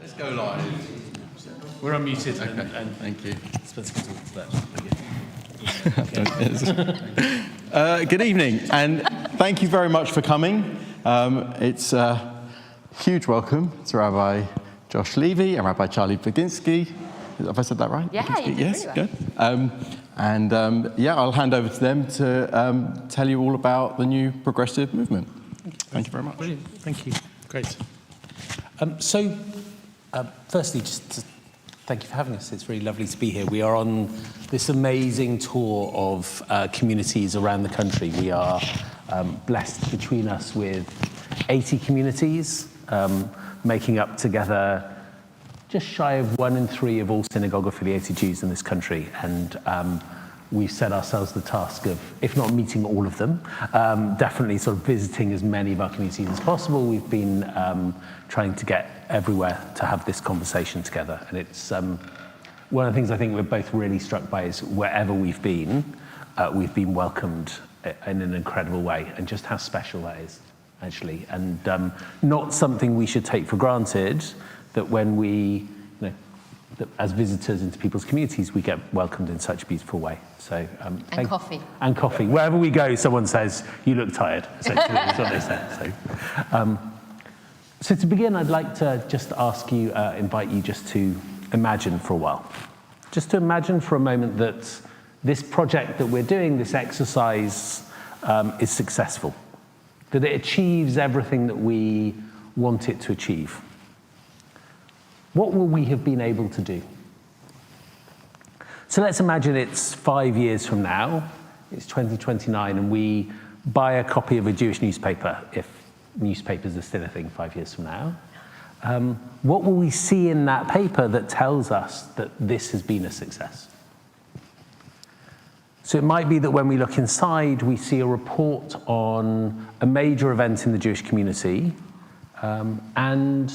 Let's go live. We're unmuted. Okay, and thank you. Spencer can talk to that. Good evening, and thank you very much for coming. It's a huge welcome to Rabbi Josh Levy and Rabbi Charlie Baginski. Have I said that right? Yeah, Baginski? you did Yes, really well. good. I'll hand over to them to tell you all about the new progressive movement. Thank you very much. Brilliant. Thank you. Great. Firstly, just to thank you for having us. It's really lovely to be here. We are on this amazing tour of communities around the country. We are blessed between us with 80 communities, making up together just shy of 1 in 3 of all synagogue-affiliated Jews in this country. And we've set ourselves the task of, if not meeting all of them, definitely sort of visiting as many of our communities as possible. We've been trying to get everywhere to have this conversation together. And it's one of the things I think we're both really struck by is wherever we've been welcomed in an incredible way, and just how special that is, actually. And not something we should take for granted, that when we, that as visitors into people's communities, we get welcomed in such a beautiful way. So, and coffee. And coffee. Wherever we go, someone says, "You look tired," essentially, is what they say. So to begin, I'd like to just ask you, invite you just to imagine for a while. Just to imagine for a moment that this project that we're doing, this exercise, is successful. That it achieves everything that we want it to achieve. What will we have been able to do? So let's imagine it's 5 years from now, it's 2029, and we buy a copy of a Jewish newspaper, if newspapers are still a thing 5 years from now. What will we see in that paper that tells us that this has been a success? So it might be that when we look inside, we see a report on a major event in the Jewish community, and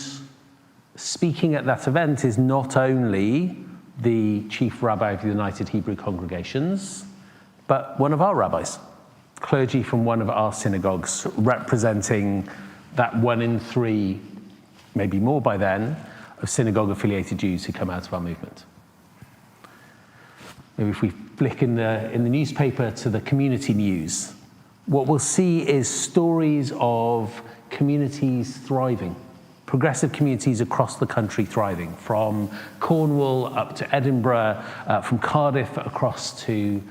speaking at that event is not only the chief rabbi of the United Hebrew Congregations, but one of our rabbis, clergy from one of our synagogues, representing that 1 in 3, maybe more by then, of synagogue-affiliated Jews who come out of our movement. Maybe if we flick in the newspaper to the community news, what we'll see is stories of communities thriving. Progressive communities across the country thriving, from Cornwall up to Edinburgh, from Cardiff across to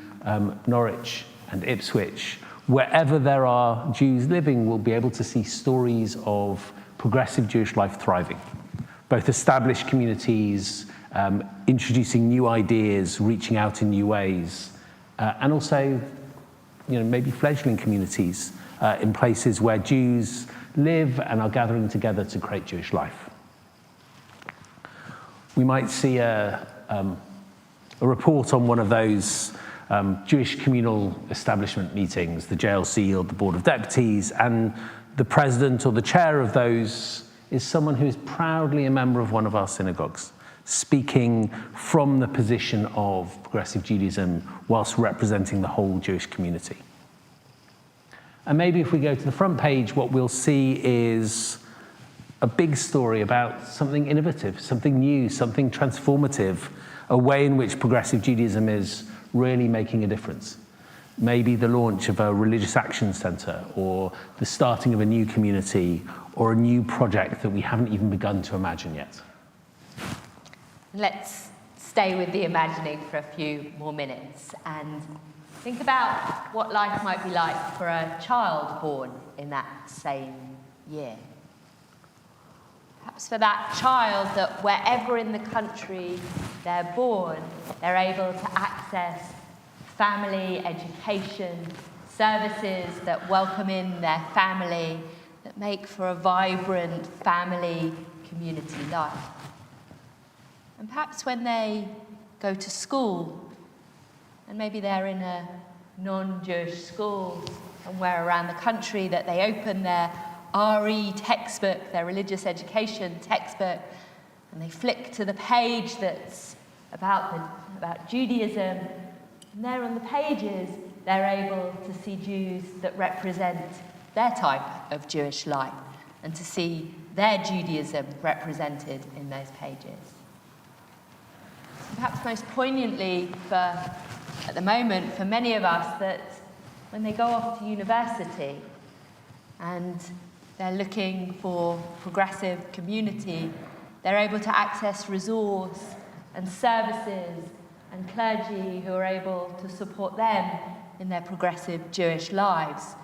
Norwich and Ipswich. Wherever there are Jews living, we'll be able to see stories of progressive Jewish life thriving. Both established communities, introducing new ideas, reaching out in new ways, and also, maybe fledgling communities in places where Jews live and are gathering together to create Jewish life. We might see a report on one of those Jewish communal establishment meetings, the JLC or the Board of Deputies, and the president or the chair of those is someone who is proudly a member of one of our synagogues, speaking from the position of progressive Judaism whilst representing the whole Jewish community. And maybe if we go to the front page, what we'll see is a big story about something innovative, something new, something transformative, a way in which progressive Judaism is really making a difference. Maybe the launch of a religious action center, or the starting of a new community, or a new project that we haven't even begun to imagine yet. Let's stay with the imagining for a few more minutes and think about what life might be like for a child born in that same year. Perhaps for that child, that wherever in the country they're born, they're able to access family, education, services that welcome in their family, that make for a vibrant family community life. And perhaps when they go to school, and maybe they're in a non-Jewish school somewhere around the country, that they open their RE textbook, their religious education textbook, and they flick to the page that's about Judaism. And there on the pages, they're able to see Jews that represent their type of Jewish life. and to see their Judaism represented in those pages. Perhaps most poignantly at the moment for many of us, that when they go off to university and they're looking for progressive community, they're able to access resource and services and clergy who are able to support them in their progressive Jewish lives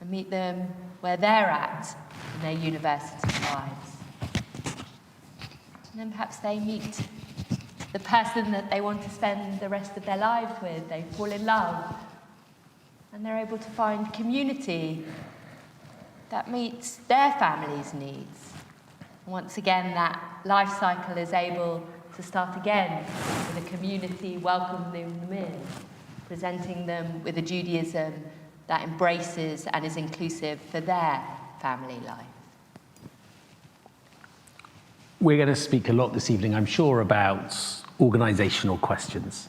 and meet them where they're at in their university lives. And then perhaps they meet the person that they want to spend the rest of their lives with. They fall in love, and they're able to find community that meets their family's needs. Once again, that life cycle is able to start again with a community welcoming them in, presenting them with a Judaism that embraces and is inclusive for their family life. We're going to speak a lot this evening, I'm sure, about organisational questions.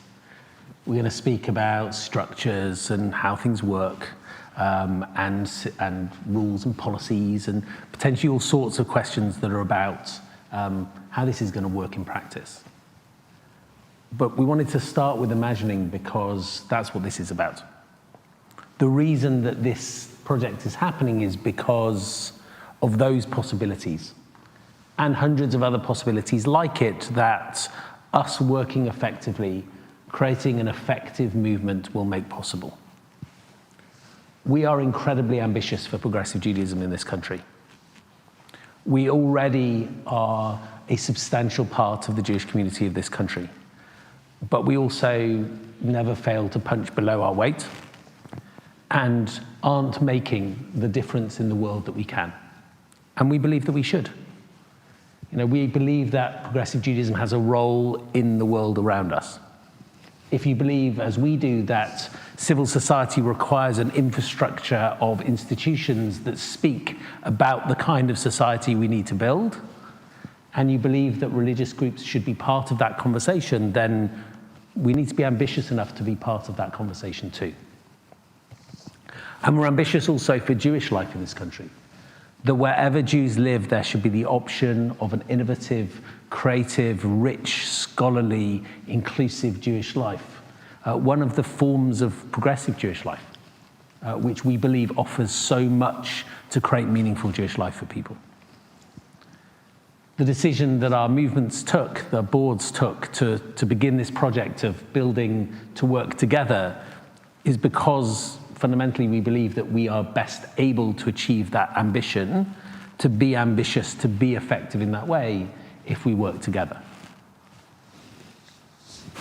We're going to speak about structures and how things work, and rules and policies, and potentially all sorts of questions that are about how this is going to work in practice. But we wanted to start with imagining, because that's what this is about. The reason that this project is happening is because of those possibilities and hundreds of other possibilities like it, that us working effectively, creating an effective movement will make possible. We are incredibly ambitious for progressive Judaism in this country. We already are a substantial part of the Jewish community of this country, but we also never fail to punch below our weight and aren't making the difference in the world that we can. And we believe that we should. We believe that progressive Judaism has a role in the world around us. If you believe, as we do, that civil society requires an infrastructure of institutions that speak about the kind of society we need to build, and you believe that religious groups should be part of that conversation, then we need to be ambitious enough to be part of that conversation too. And we're ambitious also for Jewish life in this country. That wherever Jews live, there should be the option of an innovative, creative, rich, scholarly, inclusive Jewish life. One of the forms of progressive Jewish life, which we believe offers so much to create meaningful Jewish life for people. The decision that our movements took, the boards took, to begin this project of building to work together is because fundamentally we believe that we are best able to achieve that ambition, to be ambitious, to be effective in that way, if we work together.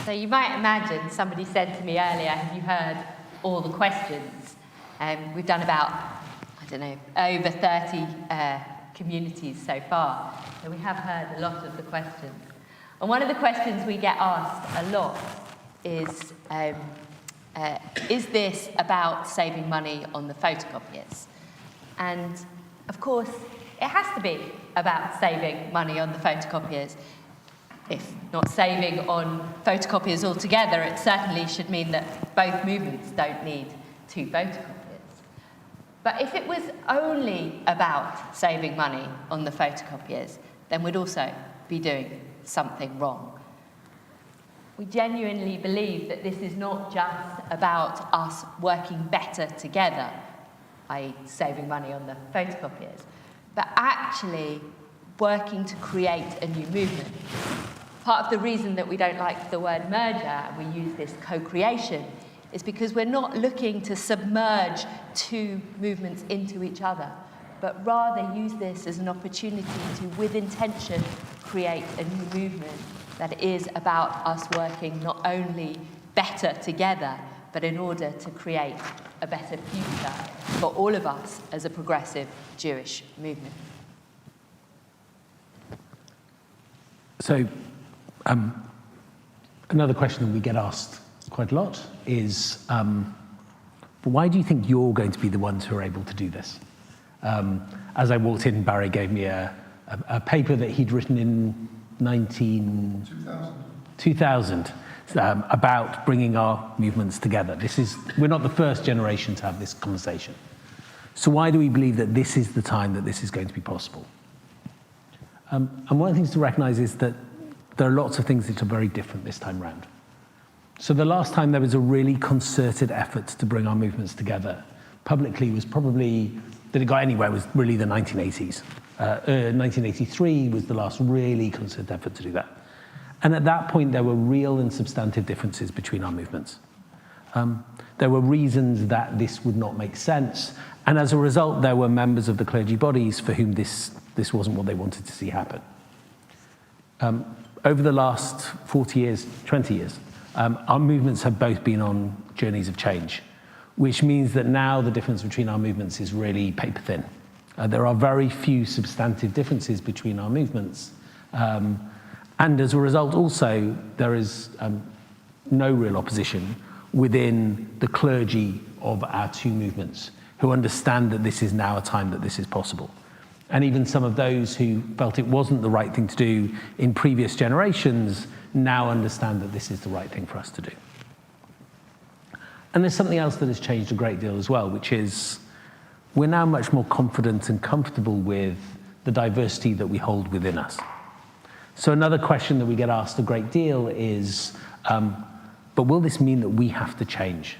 So you might imagine, somebody said to me earlier, have you heard all the questions? We've done about, over 30 communities so far. So we have heard a lot of the questions. And one of the questions we get asked a lot is this about saving money on the photocopiers? And of course, it has to be about saving money on the photocopiers. If not saving on photocopiers altogether, it certainly should mean that both movements don't need 2 photocopiers. But if it was only about saving money on the photocopiers, then we'd also be doing something wrong. We genuinely believe that this is not just about us working better together, i.e. saving money on the photocopiers, but actually working to create a new movement. Part of the reason that we don't like the word merger, and we use this co-creation, is because we're not looking to submerge 2 movements into each other, but rather use this as an opportunity to, with intention, create a new movement that is about us working not only better together, but in order to create a better future for all of us as a progressive Jewish movement. So, another question that we get asked quite a lot is, why do you think you're going to be the ones who are able to do this? As I walked in, Barry gave me a paper that he'd written in 2000 about bringing our movements together. We're not the first generation to have this conversation. So why do we believe that this is the time that this is going to be possible? And one of the things to recognize is that there are lots of things that are very different this time round. So the last time there was a really concerted effort to bring our movements together publicly was probably, that it got anywhere, was really the 1980s. 1983 was the last really concerted effort to do that. And at that point, there were real and substantive differences between our movements. There were reasons that this would not make sense. And as a result, there were members of the clergy bodies for whom this wasn't what they wanted to see happen. Over the last 40 years, 20 years, our movements have both been on journeys of change, which means that now the difference between our movements is really paper thin. There are very few substantive differences between our movements. And as a result, also, there is no real opposition within the clergy of our two movements, who understand that this is now a time that this is possible. And even some of those who felt it wasn't the right thing to do in previous generations now understand that this is the right thing for us to do. And there's something else that has changed a great deal as well, which is we're now much more confident and comfortable with the diversity that we hold within us. So another question that we get asked a great deal is, but will this mean that we have to change?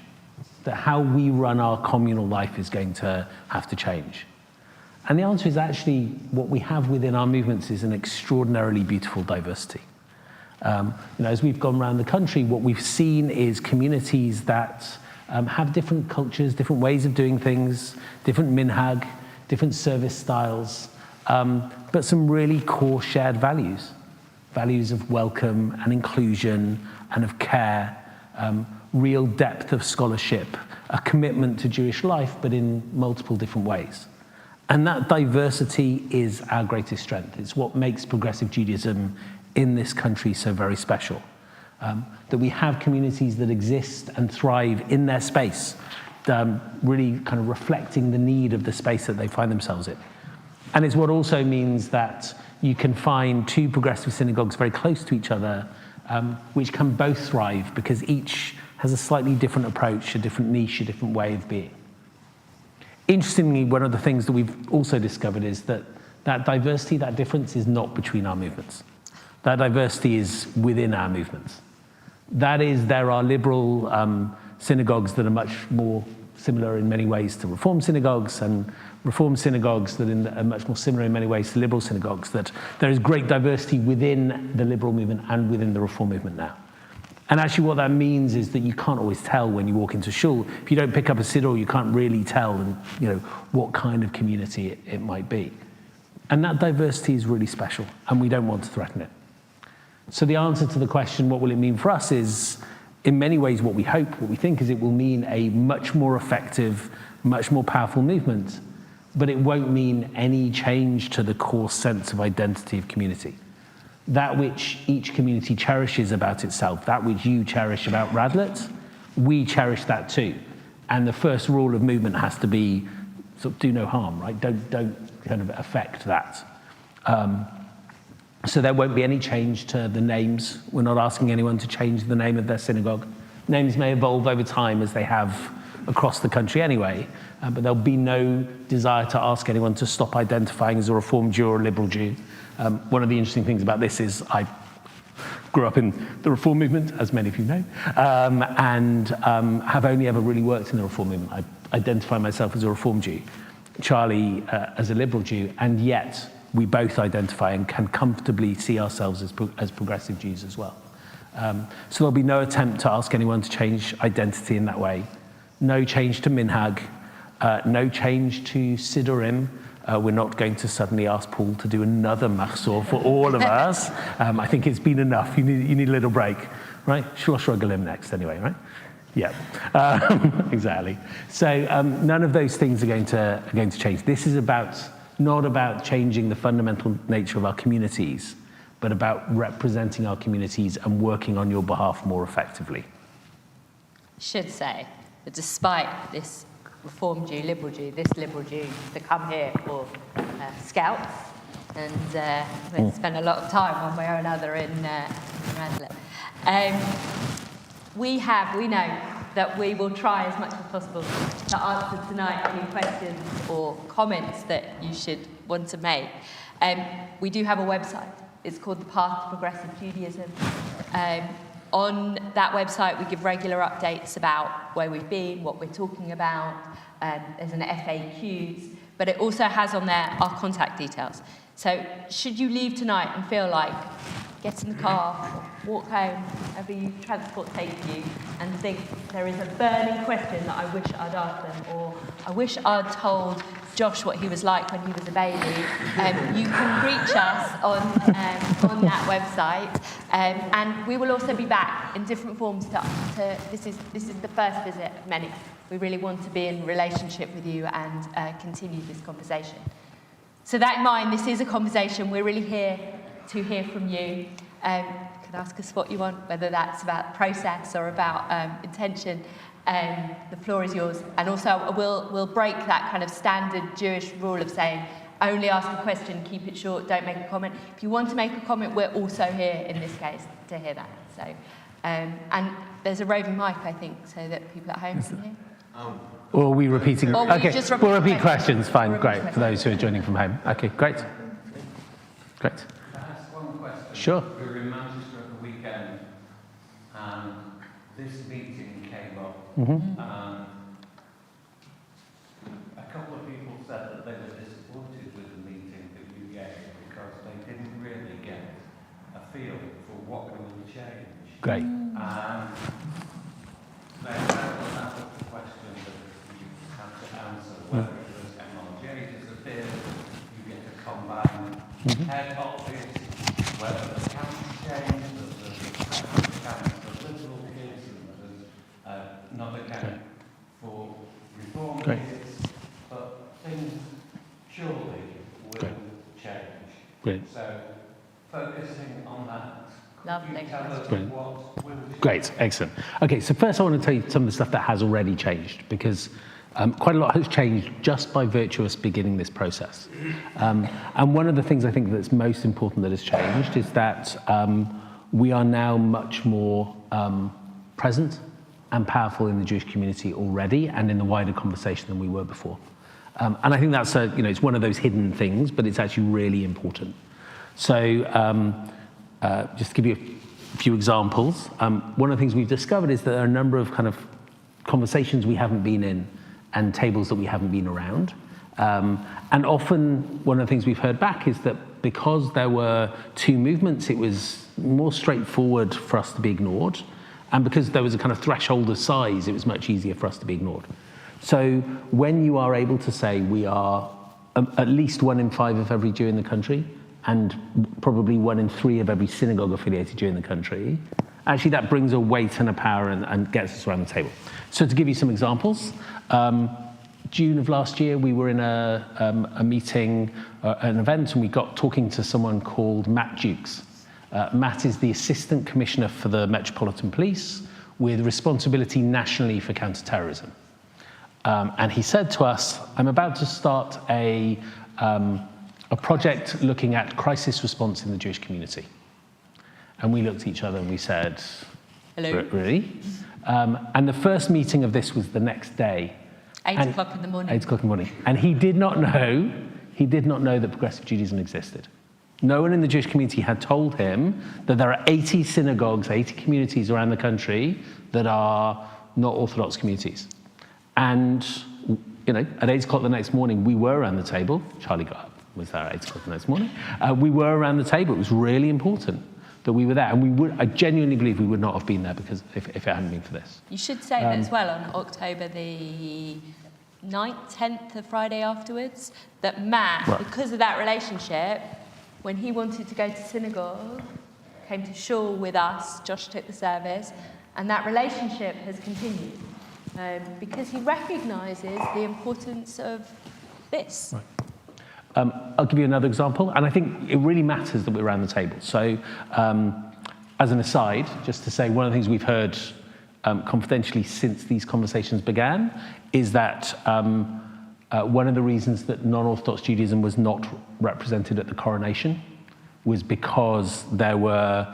That how we run our communal life is going to have to change? And the answer is actually what we have within our movements is an extraordinarily beautiful diversity. As we've gone around the country, what we've seen is communities that have different cultures, different ways of doing things, different minhag, different service styles, but some really core shared values. Values of welcome and inclusion and of care, real depth of scholarship, a commitment to Jewish life, but in multiple different ways. And that diversity is our greatest strength. It's what makes progressive Judaism in this country so very special. That we have communities that exist and thrive in their space, really kind of reflecting the need of the space that they find themselves in. And it's what also means that you can find two progressive synagogues very close to each other, which can both thrive because each has a slightly different approach, a different niche, a different way of being. Interestingly, one of the things that we've also discovered is that that diversity, that difference is not between our movements. That diversity is within our movements. That is, there are liberal synagogues that are much more similar in many ways to Reform synagogues, and Reform synagogues that are much more similar in many ways to liberal synagogues, that there is great diversity within the liberal movement and within the Reform movement now. And actually what that means is that you can't always tell when you walk into shul. If you don't pick up a siddur, you can't really tell what kind of community it might be. And that diversity is really special, and we don't want to threaten it. So the answer to the question, what will it mean for us, is in many ways what we hope, what we think is it will mean a much more effective, much more powerful movement, but it won't mean any change to the core sense of identity of community. That which each community cherishes about itself, that which you cherish about Radlett, we cherish that too. And the first rule of movement has to be sort of do no harm, right? Don't kind of affect that. So there won't be any change to the names. We're not asking anyone to change the name of their synagogue. Names may evolve over time as they have across the country anyway, but there'll be no desire to ask anyone to stop identifying as a Reform Jew or a liberal Jew. One of the interesting things about this is I grew up in the Reform movement, as many of you know, and have only ever really worked in the Reform movement. I identify myself as a Reform Jew, Charlie as a liberal Jew, and yet we both identify and can comfortably see ourselves as progressive Jews as well. So there'll be no attempt to ask anyone to change identity in that way. No change to minhag, no change to siddurim. We're not going to suddenly ask Paul to do another machzor for all of us. I think it's been enough. You need a little break, right? Shlosh Regalim next anyway, right? Yeah, exactly. So none of those things are going to change. This is not about changing the fundamental nature of our communities, but about representing our communities and working on your behalf more effectively. Should say that despite this Reform Jew, liberal Jew, this liberal Jew to come here for scouts, and we spent a lot of time one way or another in Radlett. We know that we will try as much as possible to answer tonight any questions or comments that you should want to make. We do have a website. It's called The Path to Progressive Judaism. On that website, we give regular updates about where we've been, what we're talking about. There's an FAQs, but it also has on there our contact details. So should you leave tonight and feel like, get in the car, walk home, wherever you transport takes you, and think there is a burning question that I wish I'd asked them, or I wish I'd told Josh what he was like when he was a baby, you can reach us on that website, and we will also be back in different forms. This is the first visit of many. We really want to be in relationship with you and continue this conversation. So that in mind, this is a conversation. We're really here to hear from you. You can ask us what you want, whether that's about process or about intention. The floor is yours. And also, we'll break that kind of standard Jewish rule of saying, only ask a question, keep it short, don't make a comment. If you want to make a comment, we're also here, in this case, to hear that. So, and there's a roving mic, I think, so that people at home can hear. Or are we repeating? Or Okay, just we'll repeat questions. Fine, We'll great, repeat for those who are joining from home. Okay, great. Great. Can I ask one question? Sure. We were in Manchester at the weekend, and this meeting came up. Mm-hmm. A couple of people said that they were disappointed with the meeting that you gave because they didn't really get a feel for what will change. Great. And that was the question that you had to answer, whether it was MLJ disappeared, you get to combine head office, whether the county changed, there's a county for liberal kids, and there's another county for reform kids, but things surely will change. Great. So focusing on that. Lovely. Can you tell us Great. what will change? Great, excellent. Okay, so first I want to tell you some of the stuff that has already changed, because quite a lot has changed just by virtue of us beginning this process. And one of the things I think that's most important that has changed is that we are now much more present and powerful in the Jewish community already and in the wider conversation than we were before. And I think that's it's one of those hidden things, but it's actually really important. So just to give you a few examples, one of the things we've discovered is that there are a number of kind of conversations we haven't been in and tables that we haven't been around. And often one of the things we've heard back is that because there were two movements, it was more straightforward for us to be ignored. And because there was a kind of threshold of size, it was much easier for us to be ignored. So when you are able to say we are at least 1 in 5 of every Jew in the country, and probably 1 in 3 of every synagogue affiliated Jew in the country, actually that brings a weight and a power and gets us around the table. So to give you some examples, June of last year, we were in a meeting, an event, and we got talking to someone called Matt Dukes. Matt is the Assistant Commissioner for the Metropolitan Police with responsibility nationally for counterterrorism. And he said to us, I'm about to start a project looking at crisis response in the Jewish community. And we looked at each other and we said, Hello. Really? And the first meeting of this was the next day. 8 o'clock in the morning. 8 o'clock in the morning. And he did not know that progressive Judaism existed. No one in the Jewish community had told him that there are 80 synagogues, 80 communities around the country that are not Orthodox communities. And, at 8 o'clock the next morning, we were around the table. Charlie got up, was there at 8 o'clock the next morning. We were around the table. It was really important that we were there. And I genuinely believe we would not have been there because if it hadn't been for this. You should say that as well on October the 9th, 10th, the Friday afterwards, that Matt, Right. because of that relationship, when he wanted to go to synagogue, came to shul with us, Josh took the service, and that relationship has continued because he recognises the importance of this. Right. I'll give you another example, and I think it really matters that we're around the table. So, as an aside, just to say, one of the things we've heard confidentially since these conversations began is that one of the reasons that non-Orthodox Judaism was not represented at the coronation was because there were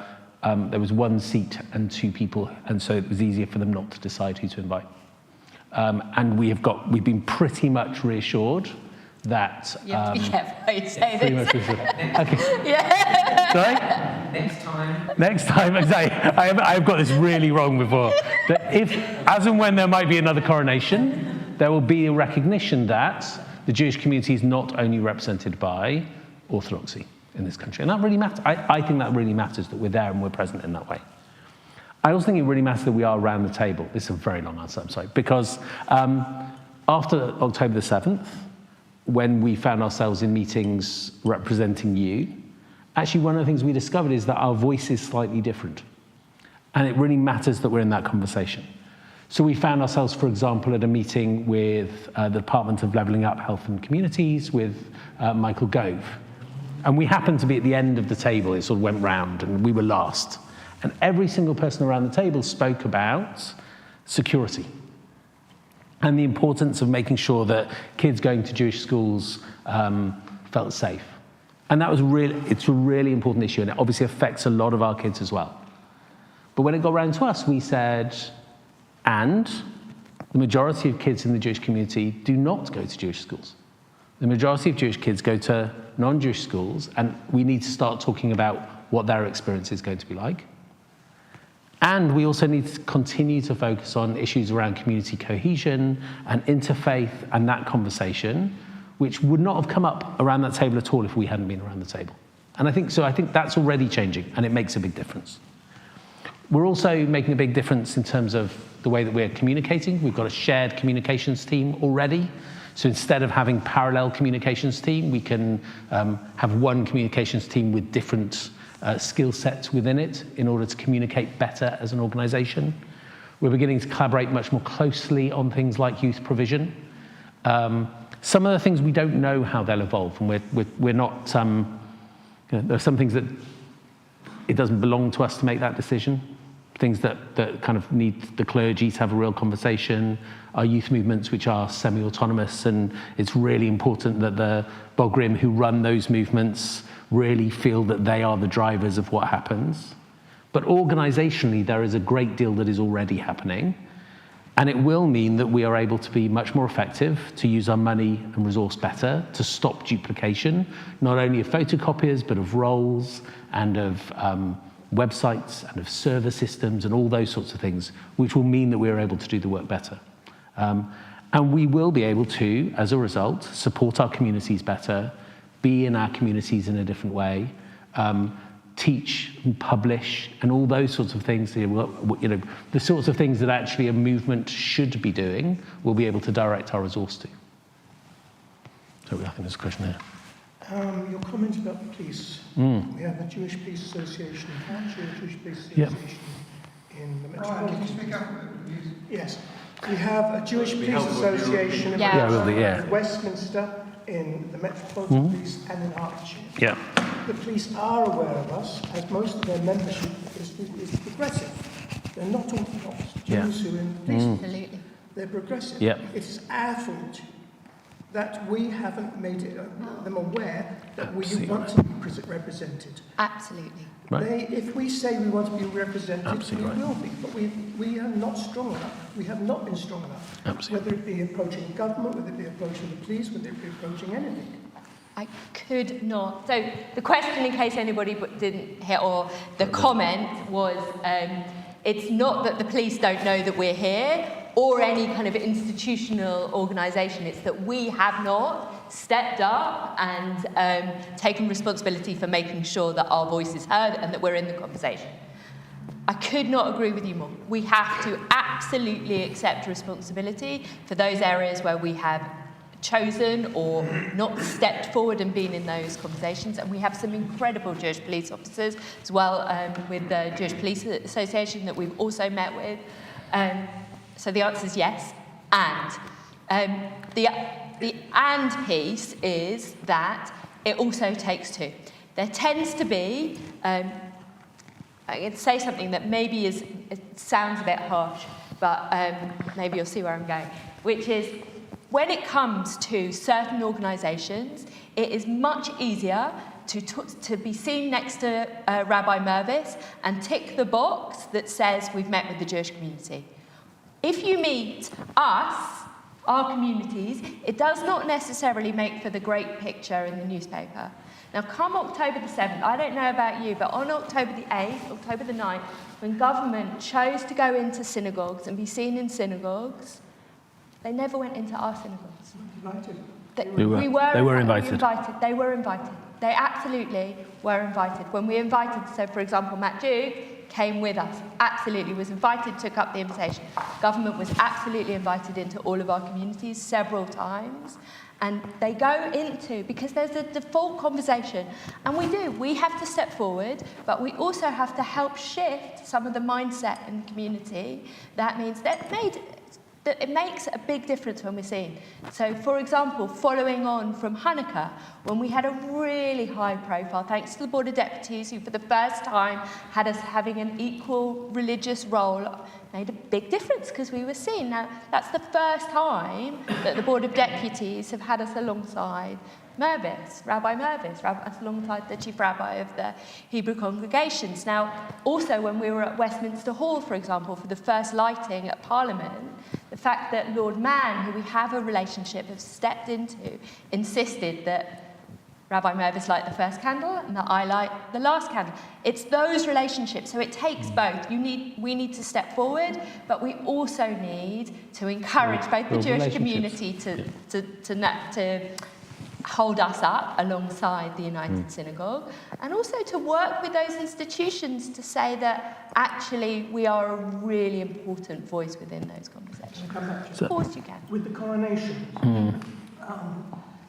there was 1 seat and 2 people, and so it was easier for them not to decide who to invite. And we've been pretty much reassured that... You have to be careful how you say pretty this. much reassured. Okay. Yeah. Sorry? Next time, exactly. I've got this really wrong before. That if, as and when there might be another coronation, there will be a recognition that the Jewish community is not only represented by Orthodoxy in this country. And that really matters. I think that really matters, that we're there and we're present in that way. I also think it really matters that we are around the table. This is a very long answer, I'm sorry. Because after October the 7th, when we found ourselves in meetings representing you, actually one of the things we discovered is that our voice is slightly different. And it really matters that we're in that conversation. So we found ourselves, for example, at a meeting with the Department of Levelling Up Health and Communities with Michael Gove. And we happened to be at the end of the table. It sort of went round and we were last. And every single person around the table spoke about security and the importance of making sure that kids going to Jewish schools felt safe. And that was it's a really important issue, and it obviously affects a lot of our kids as well. But when it got around to us, we said, and the majority of kids in the Jewish community do not go to Jewish schools. The majority of Jewish kids go to non-Jewish schools, and we need to start talking about what their experience is going to be like. And we also need to continue to focus on issues around community cohesion and interfaith and that conversation, which would not have come up around that table at all if we hadn't been around the table. And I think that's already changing, and it makes a big difference. We're also making a big difference in terms of the way that we're communicating. We've got a shared communications team already. So instead of having parallel communications team, we can have one communications team with different skill sets within it in order to communicate better as an organization. We're beginning to collaborate much more closely on things like youth provision. Some of the things we don't know how they'll evolve, and we're not, there are some things that it doesn't belong to us to make that decision. Things that kind of need the clergy to have a real conversation, our youth movements which are semi-autonomous, and it's really important that the Bogrim who run those movements really feel that they are the drivers of what happens. But organizationally, there is a great deal that is already happening, and it will mean that we are able to be much more effective, to use our money and resource better, to stop duplication, not only of photocopiers, but of roles and of websites and of server systems and all those sorts of things, which will mean that we're able to do the work better. And we will be able to, as a result, support our communities better, be in our communities in a different way, teach and publish and all those sorts of things, the sorts of things that actually a movement should be doing, we'll be able to direct our resource to. So I think there's a question here. Your comment about the police. We have a Jewish Police Association in Hampshire, a Jewish Police Association in the Metropolitan. Can you speak up? Yes. We have a Jewish Police Association in Westminster, in the Metropolitan Police, and in Hertfordshire. Yeah. The police are aware of us, as most of their membership is progressive. They're not Orthodox Jews who are in the police. Absolutely. They're progressive. Yeah. It is our fault that we haven't made them aware that we want to be represented. Absolutely. Right. If we say we want to be represented, Absolutely we will be, but we are not strong enough. We have not been strong enough. Absolutely. Whether it be approaching government, whether it be approaching the police, whether it be approaching anything. I could not. So the question, in case anybody didn't hear, or the comment was, it's not that the police don't know that we're here, or any kind of institutional organisation. It's that we have not stepped up and taken responsibility for making sure that our voice is heard and that we're in the conversation. I could not agree with you more. We have to absolutely accept responsibility for those areas where we have chosen or not stepped forward and been in those conversations. And we have some incredible Jewish police officers as well, with the Jewish Police Association that we've also met with. So the answer is yes, and. The and piece is that it also takes two. There tends to be, I can say something that maybe it sounds a bit harsh, but maybe you'll see where I'm going, which is when it comes to certain organisations, it is much easier to be seen next to Rabbi Mervis and tick the box that says we've met with the Jewish community. If you meet us, our communities, it does not necessarily make for the great picture in the newspaper. Now, come October the 7th, I don't know about you, but on October the 8th, October the 9th, when government chose to go into synagogues and be seen in synagogues, they never went into our synagogues. They were invited. They were invited. They absolutely were invited. When we invited, so for example, Matt Duke came with us, absolutely was invited, took up the invitation. Government was absolutely invited into all of our communities several times. And they go into, because there's a default conversation, and we have to step forward, but we also have to help shift some of the mindset in the community. That means that it makes a big difference when we're seen. So, for example, following on from Hanukkah, when we had a really high profile, thanks to the Board of Deputies, who for the first time had us having an equal religious role, made a big difference because we were seen. Now, that's the first time that the Board of Deputies have had us alongside Mervis, Rabbi Mervis, alongside the Chief Rabbi of the Hebrew congregations. Now, also when we were at Westminster Hall, for example, for the first lighting at Parliament, the fact that Lord Mann, who we have a relationship, have stepped into, insisted that Rabbi Mervis light the first candle and that I light the last candle. It's those relationships, so it takes both. We need to step forward, but we also need to encourage both the Jewish community to hold us up alongside the United Synagogue, and also to work with those institutions to say that actually we are a really important voice within those conversations. Of course you can. With the coronation,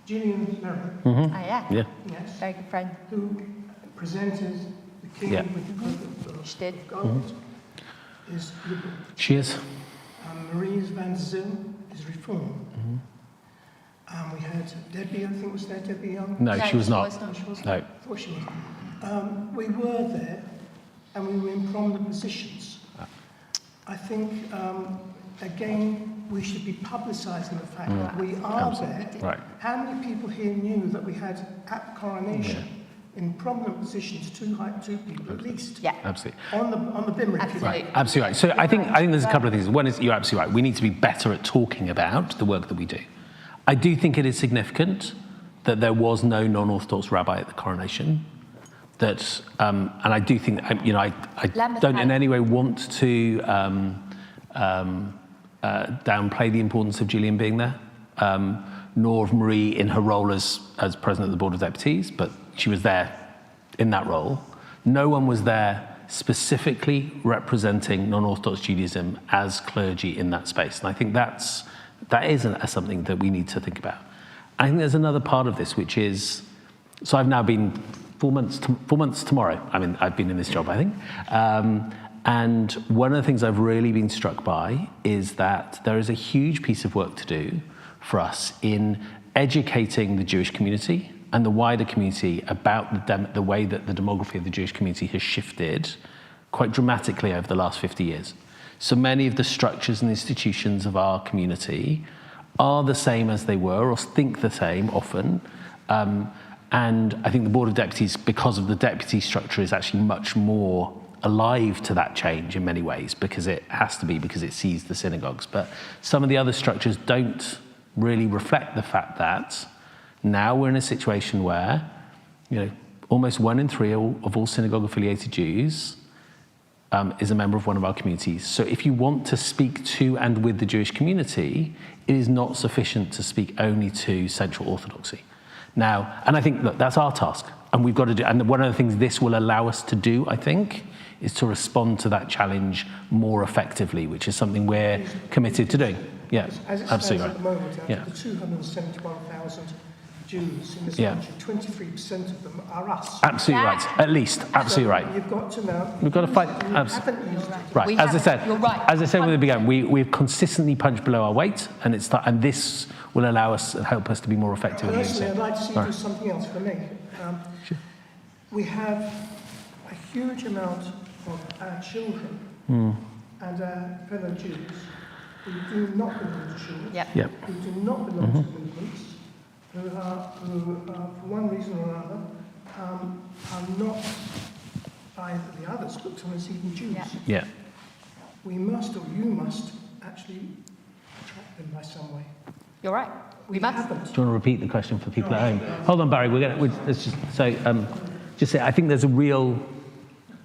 Gillian Merritt, Oh yeah. Yeah. yes, Very good friend. who presented the king with the She did. gold, is liberal. She is. Marie van Zyl is reform. We had Debbie, I think was there, Debbie Young? No, she was not. She wasn't? No. I thought she was. We were there, and we were in prominent positions. I think, again, we should be publicising the fact that we are there. Right. How many people here knew that we had, at the coronation, in prominent positions, two people at least? Yeah. Absolutely. On the BIM review. Absolutely. Absolutely right. So I think there's a couple of things. One is, you're absolutely right. We need to be better at talking about the work that we do. I do think it is significant that there was no non-Orthodox rabbi at the coronation. That, and I do think, I don't in any way want to downplay the importance of Gillian being there, nor of Marie in her role as president of the Board of Deputies, but she was there in that role. No one was there specifically representing non-Orthodox Judaism as clergy in that space. And I think that is something that we need to think about. I think there's another part of this, which is, so I've now been 4 months tomorrow. I mean, I've been in this job, I think. And one of the things I've really been struck by is that there is a huge piece of work to do for us in educating the Jewish community and the wider community about the way that the demography of the Jewish community has shifted quite dramatically over the last 50 years. So many of the structures and institutions of our community are the same as they were, or think the same often. And I think the Board of Deputies, because of the deputy structure, is actually much more alive to that change in many ways, because it has to be, because it sees the synagogues. But some of the other structures don't really reflect the fact that now we're in a situation where, almost 1 in 3 of all synagogue-affiliated Jews is a member of one of our communities. So if you want to speak to and with the Jewish community, it is not sufficient to speak only to Central Orthodoxy. Now, and I think, look, that's our task, and we've got to do, and one of the things this will allow us to do, I think, is to respond to that challenge more effectively, which is something we're committed to doing. Yeah, as it absolutely stands right. at the moment, out of the 271,000 Jews in this country, 23% of them are us. Absolutely right. At least, absolutely right. You've got to know. We've got to fight. Haven't used it. Right. As I said, You're right. As I said when we began, we've consistently punched below our weight, and this will allow us and help us to be more effective. Personally, I'd like to see you do something else for me. We have a huge amount of our children and our fellow Jews who do not belong to Shores, Yep. Yep. who do not belong to movements, who for one reason or another, are not either the others, but sometimes even Jews. Yeah. Yeah. We must, or you must, actually attract them by some way. You're right. We must. haven't. Do you want to repeat the question for people at home? Hold on, Barry. Let's just say, just say, I think there's a real,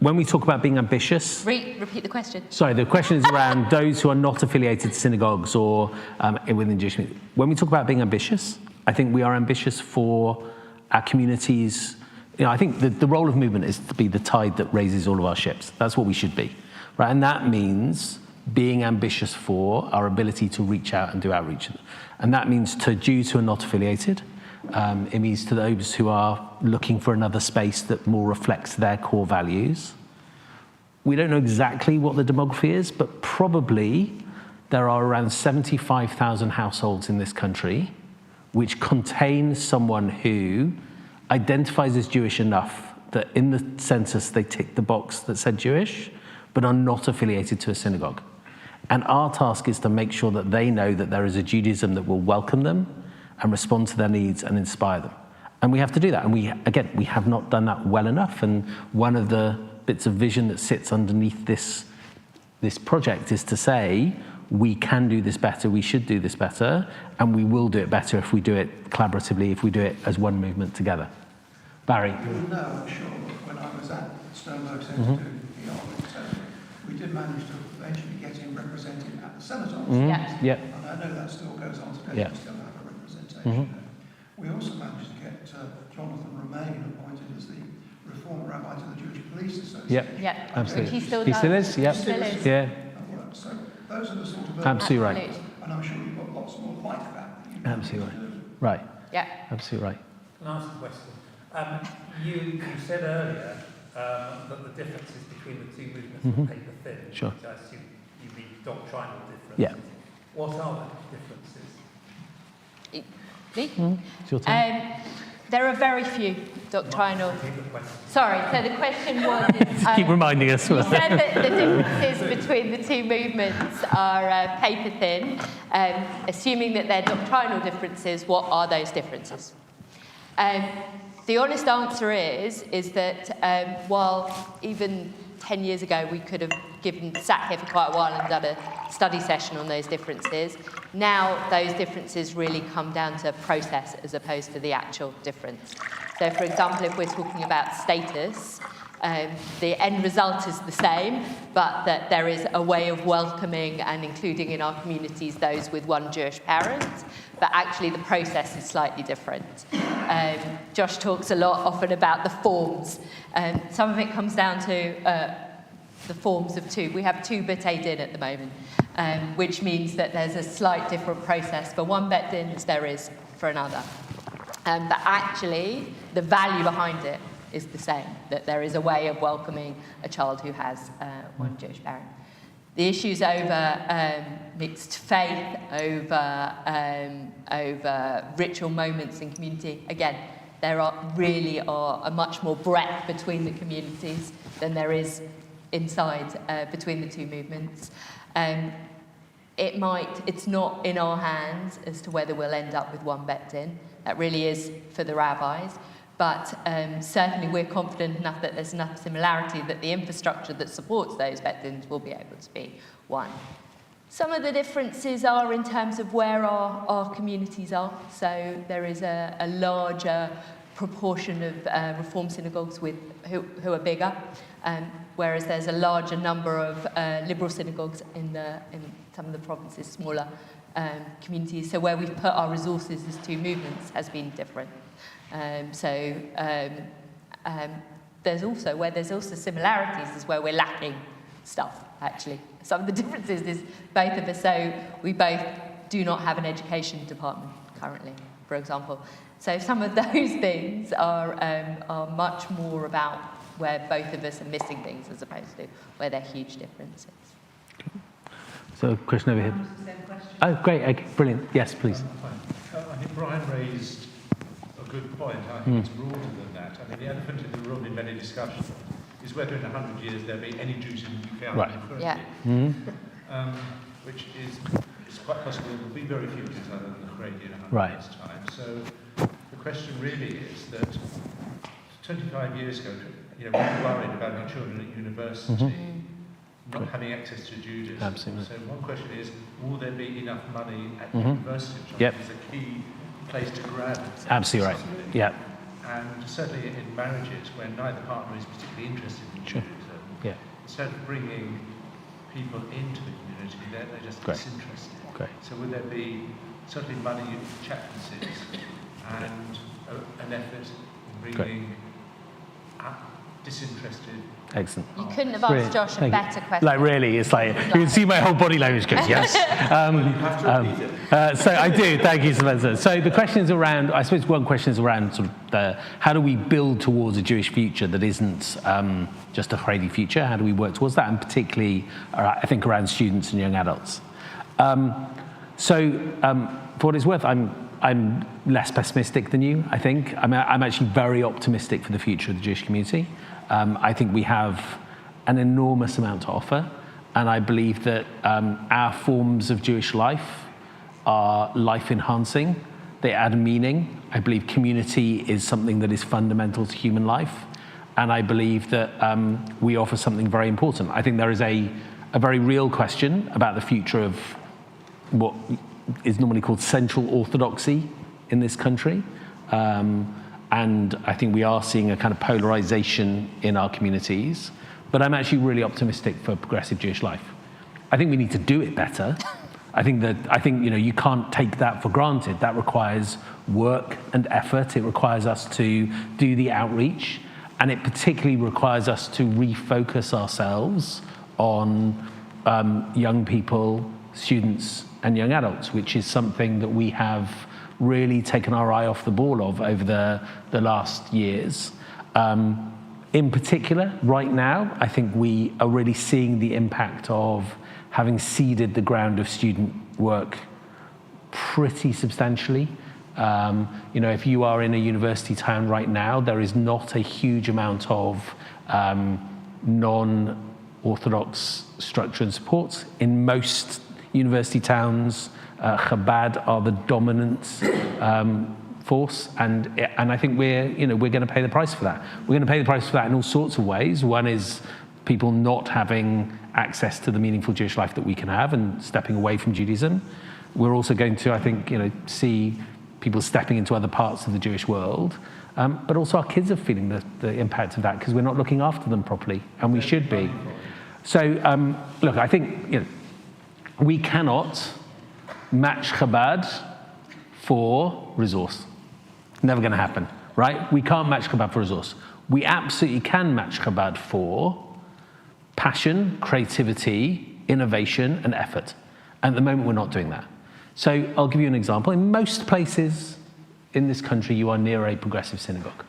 when we talk about being ambitious. Repeat the question. Sorry, the question is around those who are not affiliated to synagogues or within Jewish community. When we talk about being ambitious, I think we are ambitious for our communities. You know, I think the role of movement is to be the tide that raises all of our ships. That's what we should be, right? And that means being ambitious for our ability to reach out and do outreach. And that means to Jews who are not affiliated. It means to those who are looking for another space that more reflects their core values. We don't know exactly what the demography is, but probably there are around 75,000 households in this country which contain someone who identifies as Jewish enough that in the census they tick the box that said Jewish, but are not affiliated to a synagogue. And our task is to make sure that they know that there is a Judaism that will welcome them and respond to their needs and inspire them. And we have to do that. And we have not done that well enough. And one of the bits of vision that sits underneath this project is to say, we can do this better, we should do this better, and we will do it better if we do it collaboratively, if we do it as one movement together. Barry? No, I'm sure. When I was at Sternberg Centre doing the art, we did manage to eventually get him represented at the Synagogue. Yeah. Yeah. And I know that still goes on today, Yeah. we still have a representation there. We also managed to get Jonathan Romain appointed as the reform rabbi to the Jewish Police Association. Yeah. Absolutely. Which he still He does. still is? Yep. Still is. Yeah. So those are the sort of Absolutely right. Absolutely. and I'm sure you've got lots more like that. that you can Absolutely do. right. Yeah. Absolutely right. Can I ask a question? You said earlier that the differences between the two movements were paper thin, Sure. which I assume you mean doctrinal differences. Yeah. What are the differences? Me? It's your turn. There are very few doctrinal. Repeat the question. Sorry, so the question was. Keep reminding us. You said that the differences between the two movements are paper thin. Assuming that they're doctrinal differences, what are those differences? The honest answer is that while even 10 years ago we could have sat here for quite a while and done a study session on those differences, now those differences really come down to process as opposed to the actual difference. So for example, if we're talking about status, the end result is the same, but that there is a way of welcoming and including in our communities those with one Jewish parent, but actually the process is slightly different. Josh talks a lot often about the forms. Some of it comes down to the forms of two. We have two B'tei Din at the moment, which means that there's a slight different process for one Bet Din as there is for another. But actually, the value behind it is the same, that there is a way of welcoming a child who has one Jewish parent. The issues over mixed faith, over ritual moments in community, again, there are a much more breadth between the communities than there is inside between the two movements. It's not in our hands as to whether we'll end up with one Bet Din. That really is for the rabbis. But certainly we're confident enough that there's enough similarity that the infrastructure that supports those Bet Dins will be able to be one. Some of the differences are in terms of where our communities are. So there is a larger proportion of Reform synagogues who are bigger, whereas there's a larger number of liberal synagogues in some of the provinces, smaller communities. So where we've put our resources as two movements has been different. There's also similarities is where we're lacking stuff, actually. Some of the differences is both of us, so we both do not have an education department currently, for example. So some of those things are much more about where both of us are missing things as opposed to where they're huge differences. So, question over here. Oh, great. Okay, brilliant. Yes, please. I think Brian raised a good point. I think it's broader than that. I mean, the elephant in the room in many discussions is whether in 100 years there'll be any Jews in the UK. Right. Yeah. which is it's quite possible there will be very few kids other than the Haredi in 100 Right. years' time. So the question really is that 25 years ago, we were worried about our children at university not having access to Judaism. Absolutely. So one question is, will there be enough money at university, which I think is a key place to grab? Absolutely right. Yeah. And certainly in marriages where neither partner is particularly interested in Judaism, Yeah. instead of bringing people into the community, they're just Great. disinterested. Great. So would there be certainly money in chaplaincies and an effort in bringing disinterested? Excellent. You couldn't have asked Brilliant. Josh a Thank you. better question. Like really, it's like you can see my whole body language going, yes. So I do. Thank you, Spencer. So the question is around. I suppose one question is around sort of how do we build towards a Jewish future that isn't just a Haredi future? How do we work towards that, and particularly, I think, around students and young adults. For what it's worth, I'm less pessimistic than you. I think I'm actually very optimistic for the future of the Jewish community. I think we have an enormous amount to offer, and I believe that our forms of Jewish life are life-enhancing. They add meaning. I believe community is something that is fundamental to human life, and I believe that we offer something very important. I think there is a very real question about the future of what is normally called central orthodoxy in this country. And I think we are seeing a kind of polarization in our communities, but I'm actually really optimistic for progressive Jewish life. I think we need to do it better. I think you can't take that for granted. That requires work and effort. It requires us to do the outreach, and it particularly requires us to refocus ourselves on young people, students, and young adults, which is something that we have really taken our eye off the ball of over the last years. In particular, right now, I think we are really seeing the impact of having seeded the ground of student work pretty substantially. If you are in a university town right now, there is not a huge amount of non-Orthodox structure and support. In most university towns, Chabad are the dominant force, and I think we're going to pay the price for that. We're going to pay the price for that in all sorts of ways. One is people not having access to the meaningful Jewish life that we can have and stepping away from Judaism. We're also going to, I think, see people stepping into other parts of the Jewish world, but also our kids are feeling the impact of that because we're not looking after them properly, and we should be. So, look, I think we cannot match Chabad for resource. Never going to happen, right? We can't match Chabad for resource. We absolutely can match Chabad for passion, creativity, innovation, and effort. And at the moment, we're not doing that. So I'll give you an example. In most places in this country, you are near a progressive synagogue,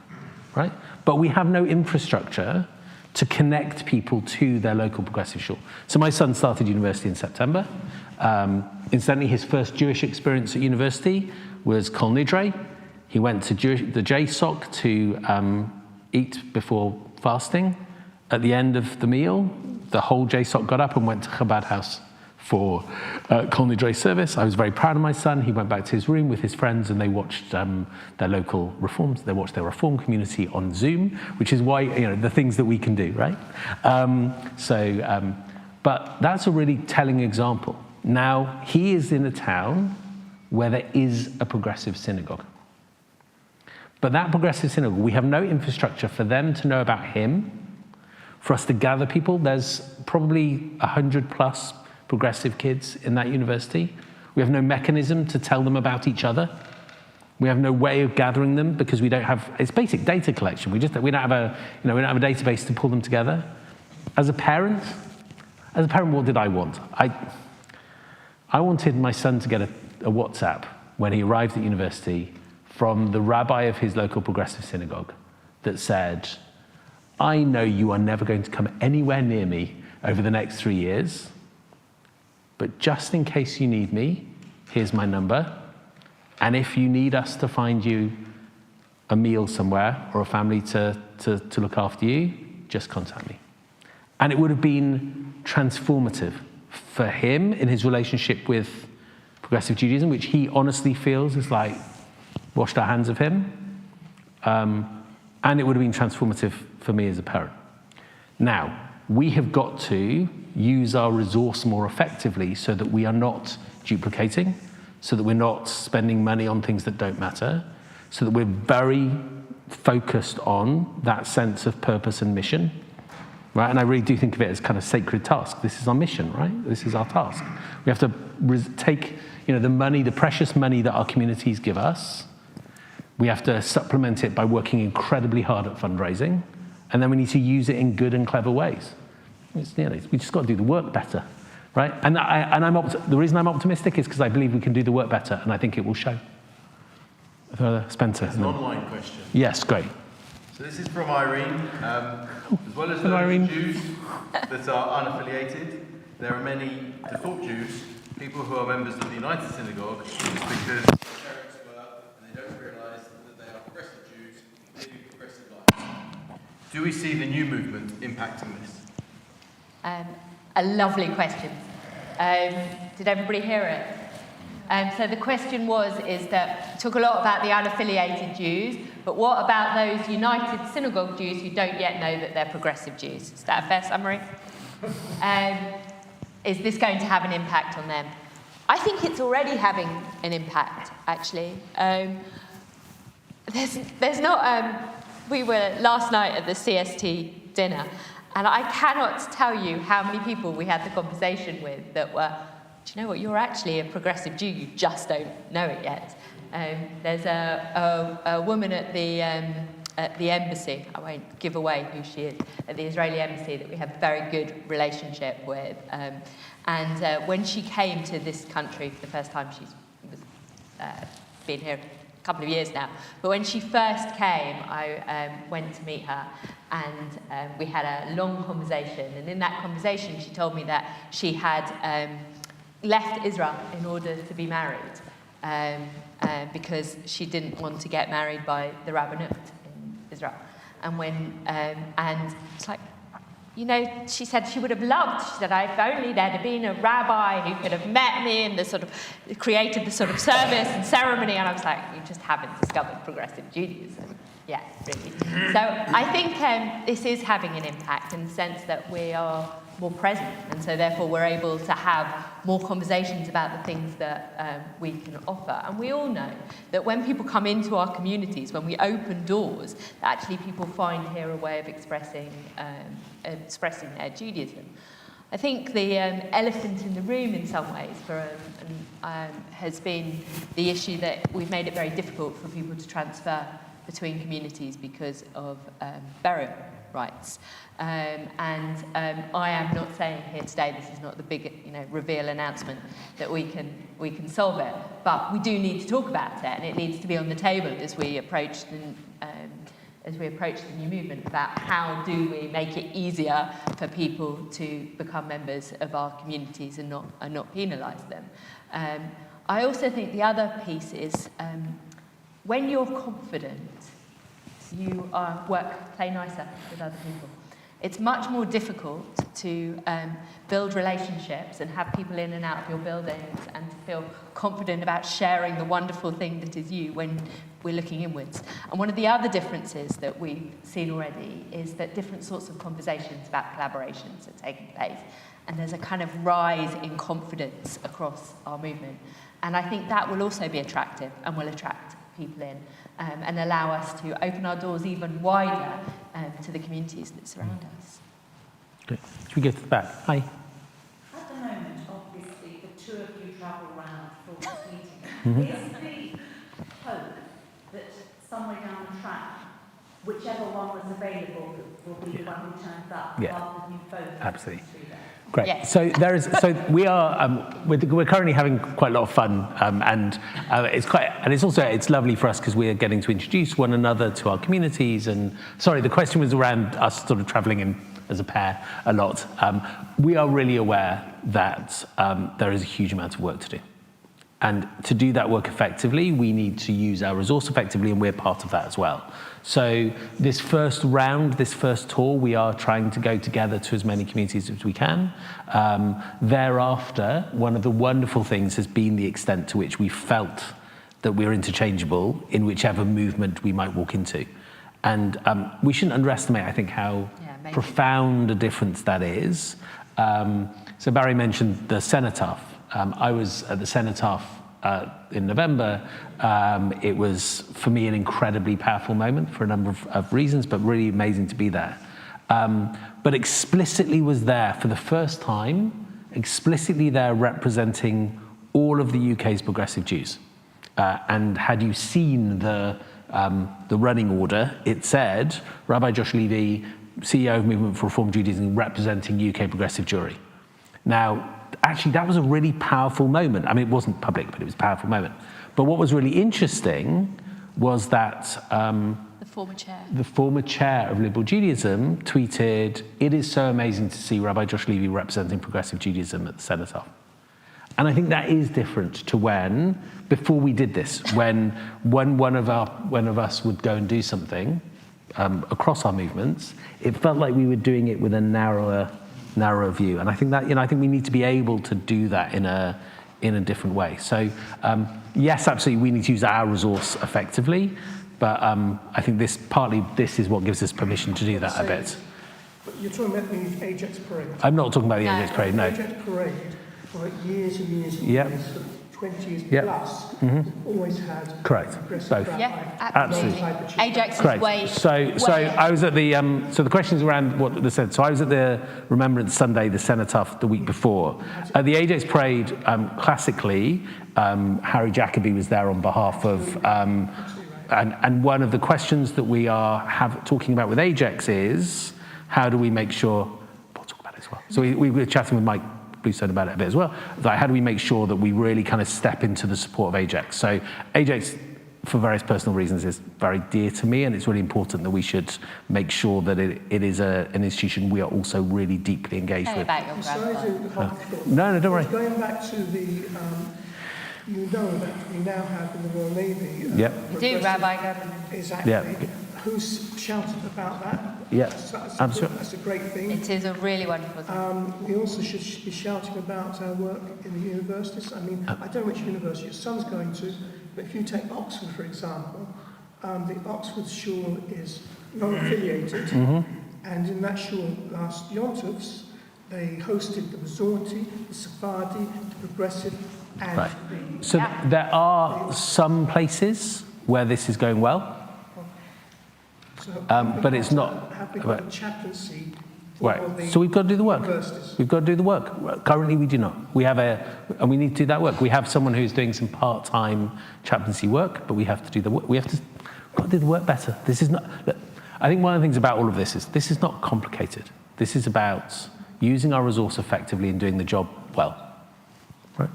right? But we have no infrastructure to connect people to their local progressive shul. So my son started university in September. Incidentally, his first Jewish experience at university was Kol Nidre. He went to the JSOC to eat before fasting. At the end of the meal, the whole JSOC got up and went to Chabad House for Kol Nidre service. I was very proud of my son. He went back to his room with his friends and they watched their local reforms. They watched their reform community on Zoom, which is why, the things that we can do, right? But that's a really telling example. Now, he is in a town where there is a progressive synagogue. But that progressive synagogue, we have no infrastructure for them to know about him, for us to gather people. There's probably 100 plus progressive kids in that university. We have no mechanism to tell them about each other. We have no way of gathering them because we don't have, it's basic data collection. We don't have a database to pull them together. As a parent, what did I want? I wanted my son to get a WhatsApp when he arrived at university from the rabbi of his local progressive synagogue that said, I know you are never going to come anywhere near me over the next 3 years, but just in case you need me, here's my number. And if you need us to find you a meal somewhere or a family to look after you, just contact me. And it would have been transformative for him in his relationship with progressive Judaism, which he honestly feels is like washed our hands of him. And it would have been transformative for me as a parent. Now, we have got to use our resource more effectively so that we are not duplicating, so that we're not spending money on things that don't matter, so that we're very focused on that sense of purpose and mission, right? And I really do think of it as kind of sacred task. This is our mission, right? This is our task. We have to take, the money, the precious money that our communities give us, we have to supplement it by working incredibly hard at fundraising, and then we need to use it in good and clever ways. We just got to do the work better, right? And the reason I'm optimistic is because I believe we can do the work better, and I think it will show. Spencer. It's an online question. Yes, great. So this is from Irene. As well as Irene. those Jews that are unaffiliated, there are many default Jews, people who are members of the United Synagogue, just because their parents were, and they don't realise that they are progressive Jews, living progressive lives. Do we see the new movement impacting this? A lovely question. Did everybody hear it? So the question is that talk a lot about the unaffiliated Jews, but what about those United Synagogue Jews who don't yet know that they're progressive Jews? Is that a fair summary? Is this going to have an impact on them? I think it's already having an impact, actually. There's not... we were last night at the CST dinner, and I cannot tell you how many people we had the conversation with that were, do you know what, you're actually a progressive Jew, you just don't know it yet. There's a woman at the embassy, I won't give away who she is, at the Israeli embassy that we have a very good relationship with. And when she came to this country for the first time, she's been here a couple of years now, but when she first came, I went to meet her, and we had a long conversation. And in that conversation, she told me that she had left Israel in order to be married because she didn't want to get married by the rabbinate in Israel. And and it's like, she said she would have loved, she said, if only there had been a rabbi who could have met me and created the sort of service and ceremony. And I was like, you just haven't discovered progressive Judaism. Yeah, really. So I think this is having an impact in the sense that we are more present, and so therefore we're able to have more conversations about the things that we can offer. And we all know that when people come into our communities, when we open doors, that actually people find here a way of expressing their Judaism. I think the elephant in the room in some ways for has been the issue that we've made it very difficult for people to transfer between communities because of burial rights. I am not saying here today, this is not the big reveal announcement that we can solve it, but we do need to talk about it, and it needs to be on the table as we approach the new movement about how do we make it easier for people to become members of our communities and not penalise them. I also think the other piece is when you're confident, you play nicer with other people. It's much more difficult to build relationships and have people in and out of your buildings and to feel confident about sharing the wonderful thing that is you when we're looking inwards. And one of the other differences that we've seen already is that different sorts of conversations about collaborations are taking place. And there's a kind of rise in confidence across our movement. And I think that will also be attractive and will attract people in and allow us to open our doors even wider to the communities that surround us. Good. Should we go to the back? Hi. At the moment, obviously, the two of you travel around for this meeting. Is the hope that somewhere down the track, whichever one was available will be the one who turns up, rather than you both? Absolutely. Through there? Great. Yes. So we are we're currently having quite a lot of fun, and it's lovely for us because we are getting to introduce one another to our communities. And sorry, the question was around us sort of travelling in as a pair a lot. We are really aware that there is a huge amount of work to do. And to do that work effectively, we need to use our resource effectively, and we're part of that as well. So this first round, this first tour, we are trying to go together to as many communities as we can. Thereafter, one of the wonderful things has been the extent to which we felt that we're interchangeable in whichever movement we might walk into. And we shouldn't underestimate, I think, how profound a difference that is. So Barry mentioned the cenotaph. I was at the cenotaph in November. It was, for me, an incredibly powerful moment for a number of reasons, but really amazing to be there. But explicitly was there for the first time, explicitly there representing all of the UK's progressive Jews. And had you seen the running order, it said, Rabbi Josh Levy, CEO of Movement for Reform Judaism, representing UK progressive Jewry. Now, actually, that was a really powerful moment. I mean, it wasn't public, but it was a powerful moment. But what was really interesting was that the former chair of Liberal Judaism tweeted, "It is so amazing to see Rabbi Josh Levy representing progressive Judaism at the cenotaph." And I think that is different to when, before we did this, when one of us would go and do something across our movements, it felt like we were doing it with a narrower view. And I think that, I think we need to be able to do that in a different way. So yes, absolutely, we need to use our resource effectively, but I think this is what gives us permission to do that a bit. But you're talking about the Ajax Parade. I'm not talking about the Ajax Parade, no. The Ajax Parade, for years and years and Yep. years, for 20 years Yep. plus, always had Correct. progressive Both. rabbi Yeah, absolutely. alongside the chief. Ajax is Correct. way. So I was at the so the questions around what they said. So I was at the Remembrance Sunday, the cenotaph, the week before. At the Ajax Parade, classically, Harry Jacobi was there on behalf of. And one of the questions that we are talking about with Ajax is how do we make sure. We'll talk about it as well. So we were chatting with Mike Bluestone about it a bit as well. Like, how do we make sure that we really kind of step into the support of Ajax? So Ajax, for various personal reasons, is very dear to me, and it's really important that we should make sure that it is an institution we are also really deeply engaged with. About your I'm sorry grandfather. to hold No, don't worry. Going back to the, you know that we now have in the Royal Navy. Yep. You do, Rabbi Gavin. Exactly. Yeah. Who's shouted about that? Yeah, Absolutely. That's a great thing. It is a really wonderful thing. We also should be shouting about our work in the universities. I mean, I don't know which university your son's going to, but if you take Oxford, for example, the Oxford Shul is non-affiliated, and in that shul last Yontovs, they hosted the Mizorti, the Sephardi, the Progressive, and Right. the... So there are some places where this is going well. So But it's not- Have we got a chaplaincy for Right. the So we've got to do the work. universities? We've got to do the work. Currently, we do not. And we need to do that work. We have someone who's doing some part-time chaplaincy work, but we have to do the work. We've got to do the work better. This is not. Look, I think one of the things about all of this is not complicated. This is about using our resource effectively and doing the job well. Right.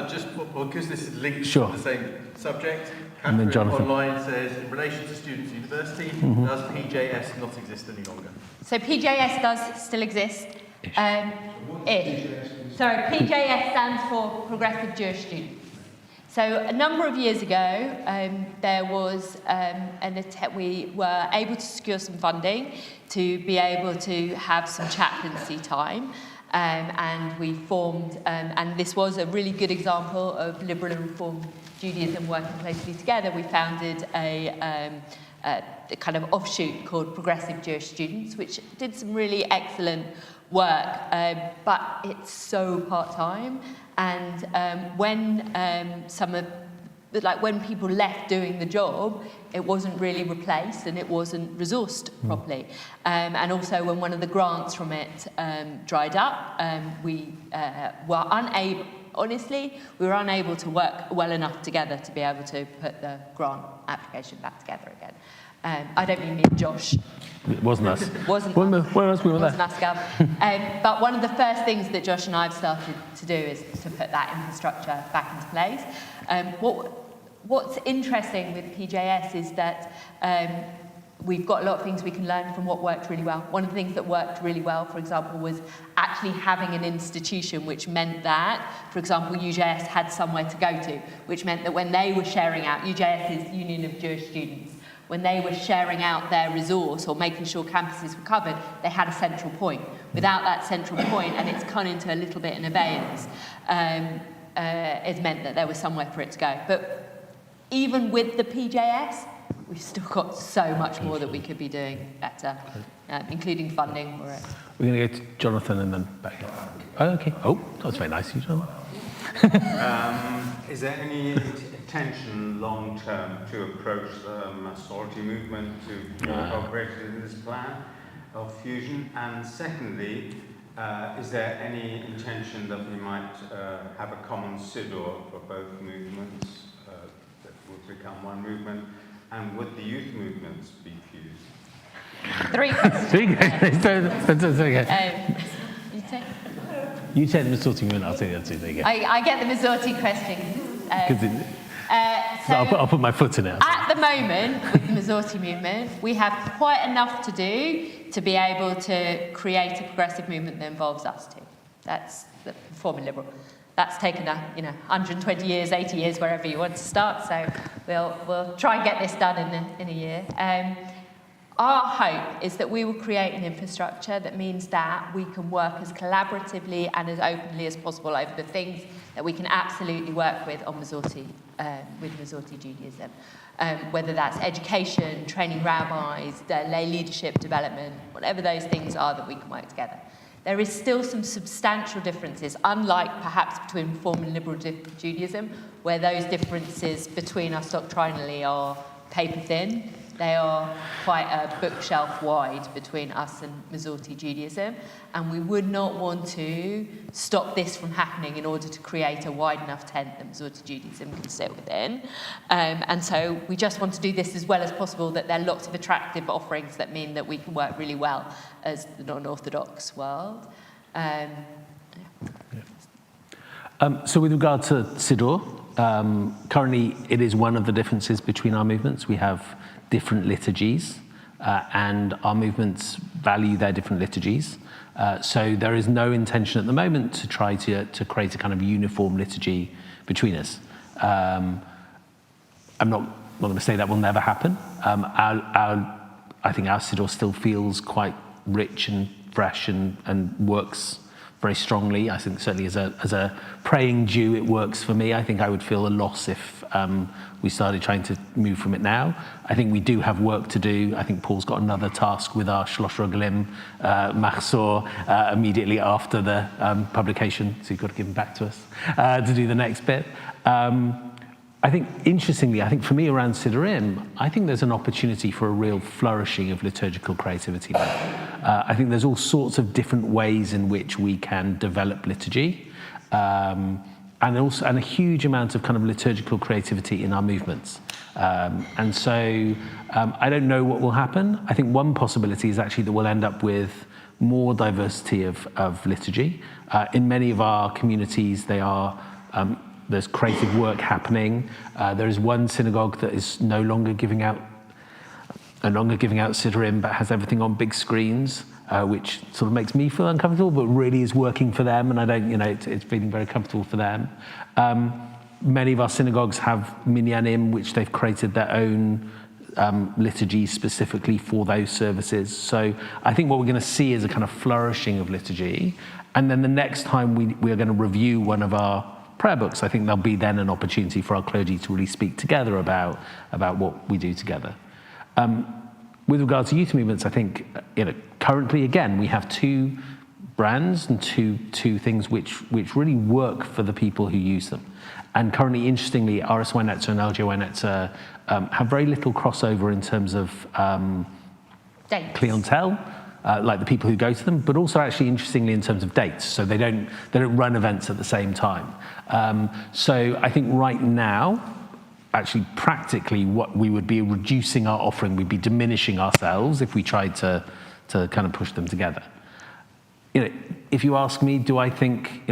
Just because this is linked Sure. to the same subject, And then Catherine Jonathan. online says, in relation to students' university, does PJS not exist any longer? So PJS does still exist. Sorry, PJS stands for Progressive Jewish Students. So a number of years ago, there was an attempt. We were able to secure some funding to be able to have some chaplaincy time. And we formed, and this was a really good example of liberal and reform Judaism working closely together. We founded a kind of offshoot called Progressive Jewish Students, which did some really excellent work, but it's so part-time. And when when people left doing the job, it wasn't really replaced and it wasn't resourced properly. And also when one of the grants from it dried up, we were unable, honestly, we were unable to work well enough together to be able to put the grant application back together again. I don't mean me and Josh. It wasn't us. Wasn't Where us. else we were Wasn't there? us, Gav. But one of the first things that Josh and I have started to do is to put that infrastructure back into place. What's interesting with PJS is that we've got a lot of things we can learn from what worked really well. One of the things that worked really well, for example, was actually having an institution, which meant that, for example, UJS had somewhere to go to, which meant that when they were sharing out, UJS is Union of Jewish Students, when they were sharing out their resource or making sure campuses were covered, they had a central point. Without that central point, and it's gone into a little bit in abeyance, it meant that there was somewhere for it to go. But even with the PJS, we've still got so much more that we could be doing better, including funding for it. We're going to go to Jonathan and then back. Oh, okay. Oh, that was very nice of you, Jonathan. Is there any intention long-term to approach the Masorti movement to incorporate it in this plan of fusion? And secondly, is there any intention that we might have a common siddur for both movements that would become one movement? And would the youth movements be fused? 3 questions. You take? You take the Masorti movement, I'll take the other two. There you go. I get the Masorti question. I'll put my foot in it. At the moment, with the Masorti movement, we have quite enough to do to be able to create a progressive movement that involves us too. That's the forming liberal. That's taken 120 years, 80 years, wherever you want to start. So we'll try and get this done in a year. Our hope is that we will create an infrastructure that means that we can work as collaboratively and as openly as possible over the things that we can absolutely work with on Masorti, with Masorti Judaism. Whether that's education, training rabbis, lay leadership development, whatever those things are that we can work together. There is still some substantial differences, unlike perhaps between Reform and Liberal Judaism, where those differences between us doctrinally are paper thin. They are quite a bookshelf wide between us and Masorti Judaism, and we would not want to stop this from happening in order to create a wide enough tent that Masorti Judaism can sit within. And so we just want to do this as well as possible, that there are lots of attractive offerings that mean that we can work really well as the non-Orthodox world. So with regard to Siddur, currently it is one of the differences between our movements. We have different liturgies, and our movements value their different liturgies. So there is no intention at the moment to try to create a kind of uniform liturgy between us. I'm not going to say that will never happen. I think our Siddur still feels quite rich and fresh and works very strongly. I think certainly as a praying Jew, it works for me. I think I would feel a loss if we started trying to move from it now. I think we do have work to do. I think Paul's got another task with our Shlosh Regalim Machzor immediately after the publication, so you've got to give them back to us to do the next bit. I think, interestingly, I think for me around Siddurim, I think there's an opportunity for a real flourishing of liturgical creativity now. I think there's all sorts of different ways in which we can develop liturgy, and a huge amount of kind of liturgical creativity in our movements. And so I don't know what will happen. I think one possibility is actually that we'll end up with more diversity of liturgy. In many of our communities, there's creative work happening. There is one synagogue that is no longer giving out Siddurim, but has everything on big screens, which sort of makes me feel uncomfortable, but really is working for them, and I don't, it's feeling very comfortable for them. Many of our synagogues have minyanim, which they've created their own liturgy specifically for those services. So I think what we're going to see is a kind of flourishing of liturgy, and then the next time we are going to review one of our prayer books, I think there'll be then an opportunity for our clergy to really speak together about what we do together. With regard to youth movements, I think currently again we have two brands and two things which really work for the people who use them. And currently, interestingly, RSY Netzer and LJY Netzer have very little crossover in terms of clientele. Like the people who go to them, but also actually interestingly in terms of dates. So they don't run events at the same time. So I think right now, actually practically, what we would be reducing our offering, we'd be diminishing ourselves if we tried to kind of push them together. If you ask me, do I think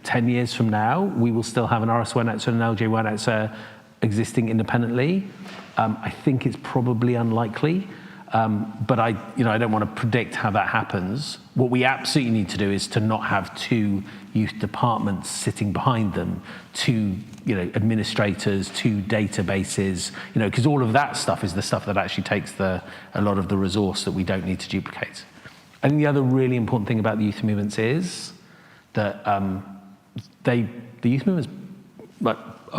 10 years from now we will still have an RSY Netzer and an LJY Netzer existing independently? I think it's probably unlikely. But I don't want to predict how that happens. What we absolutely need to do is to not have two youth departments sitting behind them, two administrators, two databases, because all of that stuff is the stuff that actually takes a lot of the resource that we don't need to duplicate. I think the other really important thing about the youth movements is that the youth movements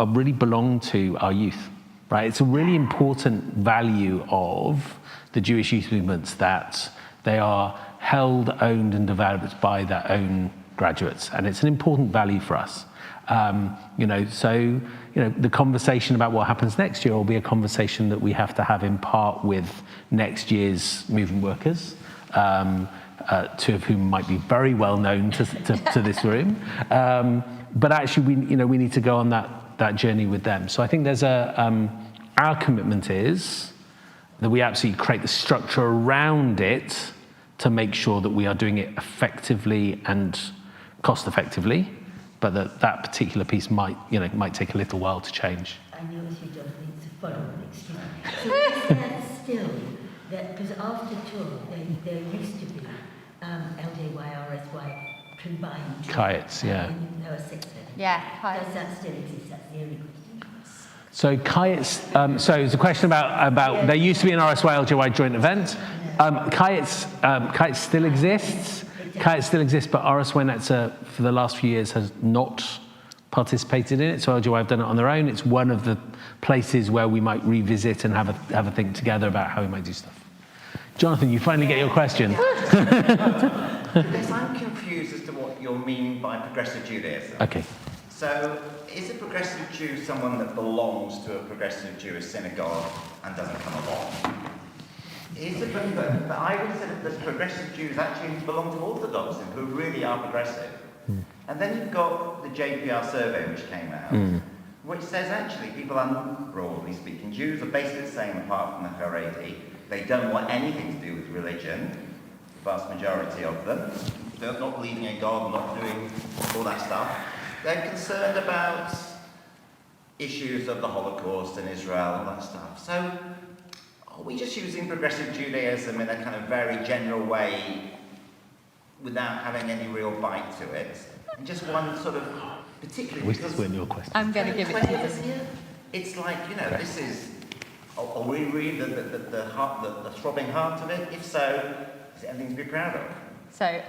really belong to our youth, right? It's a really important value of the Jewish youth movements that they are held, owned, and developed by their own graduates, and it's an important value for us. The conversation about what happens next year will be a conversation that we have to have in part with next year's movement workers, two of whom might be very well known to this room. But actually, we need to go on that journey with them. So I think there's our commitment is that we absolutely create the structure around it to make sure that we are doing it effectively and cost effectively, but that particular piece might take a little while to change. I know as you don't need to follow, excuse me. So is there still, because after tour, there used to be LJY, RSY combined. Kites, yeah. In lower sixth. Yeah, Does that still exist? That's the only question. So kites, so it's a question about there used to be an RSY LJY joint event. Kites still exists. Kites still exists, but RSY Netzer for the last few years has not participated in it. So LJY have done it on their own. It's one of the places where we might revisit and have a think together about how we might do stuff. Jonathan, you finally get your question. Yes, I'm confused as to what you're meaning by progressive Judaism. Okay. So, is a progressive Jew someone that belongs to a progressive Jewish synagogue and doesn't come along? But I would say that the progressive Jews actually belong to Orthodoxy, who really are progressive. And then you've got the JPR survey which came out, which says actually people are, broadly speaking, Jews are basically the same apart from the Haredi. They don't want anything to do with religion, the vast majority of them. They're not believing in God, not doing all that stuff. They're concerned about issues of the Holocaust in Israel and that stuff. So, are we just using progressive Judaism in a kind of very general way without having any real bite to it? And just one sort of particularly because your question. I'm going to give it to you. It's like, this is, are we really the throbbing heart of it? If so, is it anything to be proud of? So,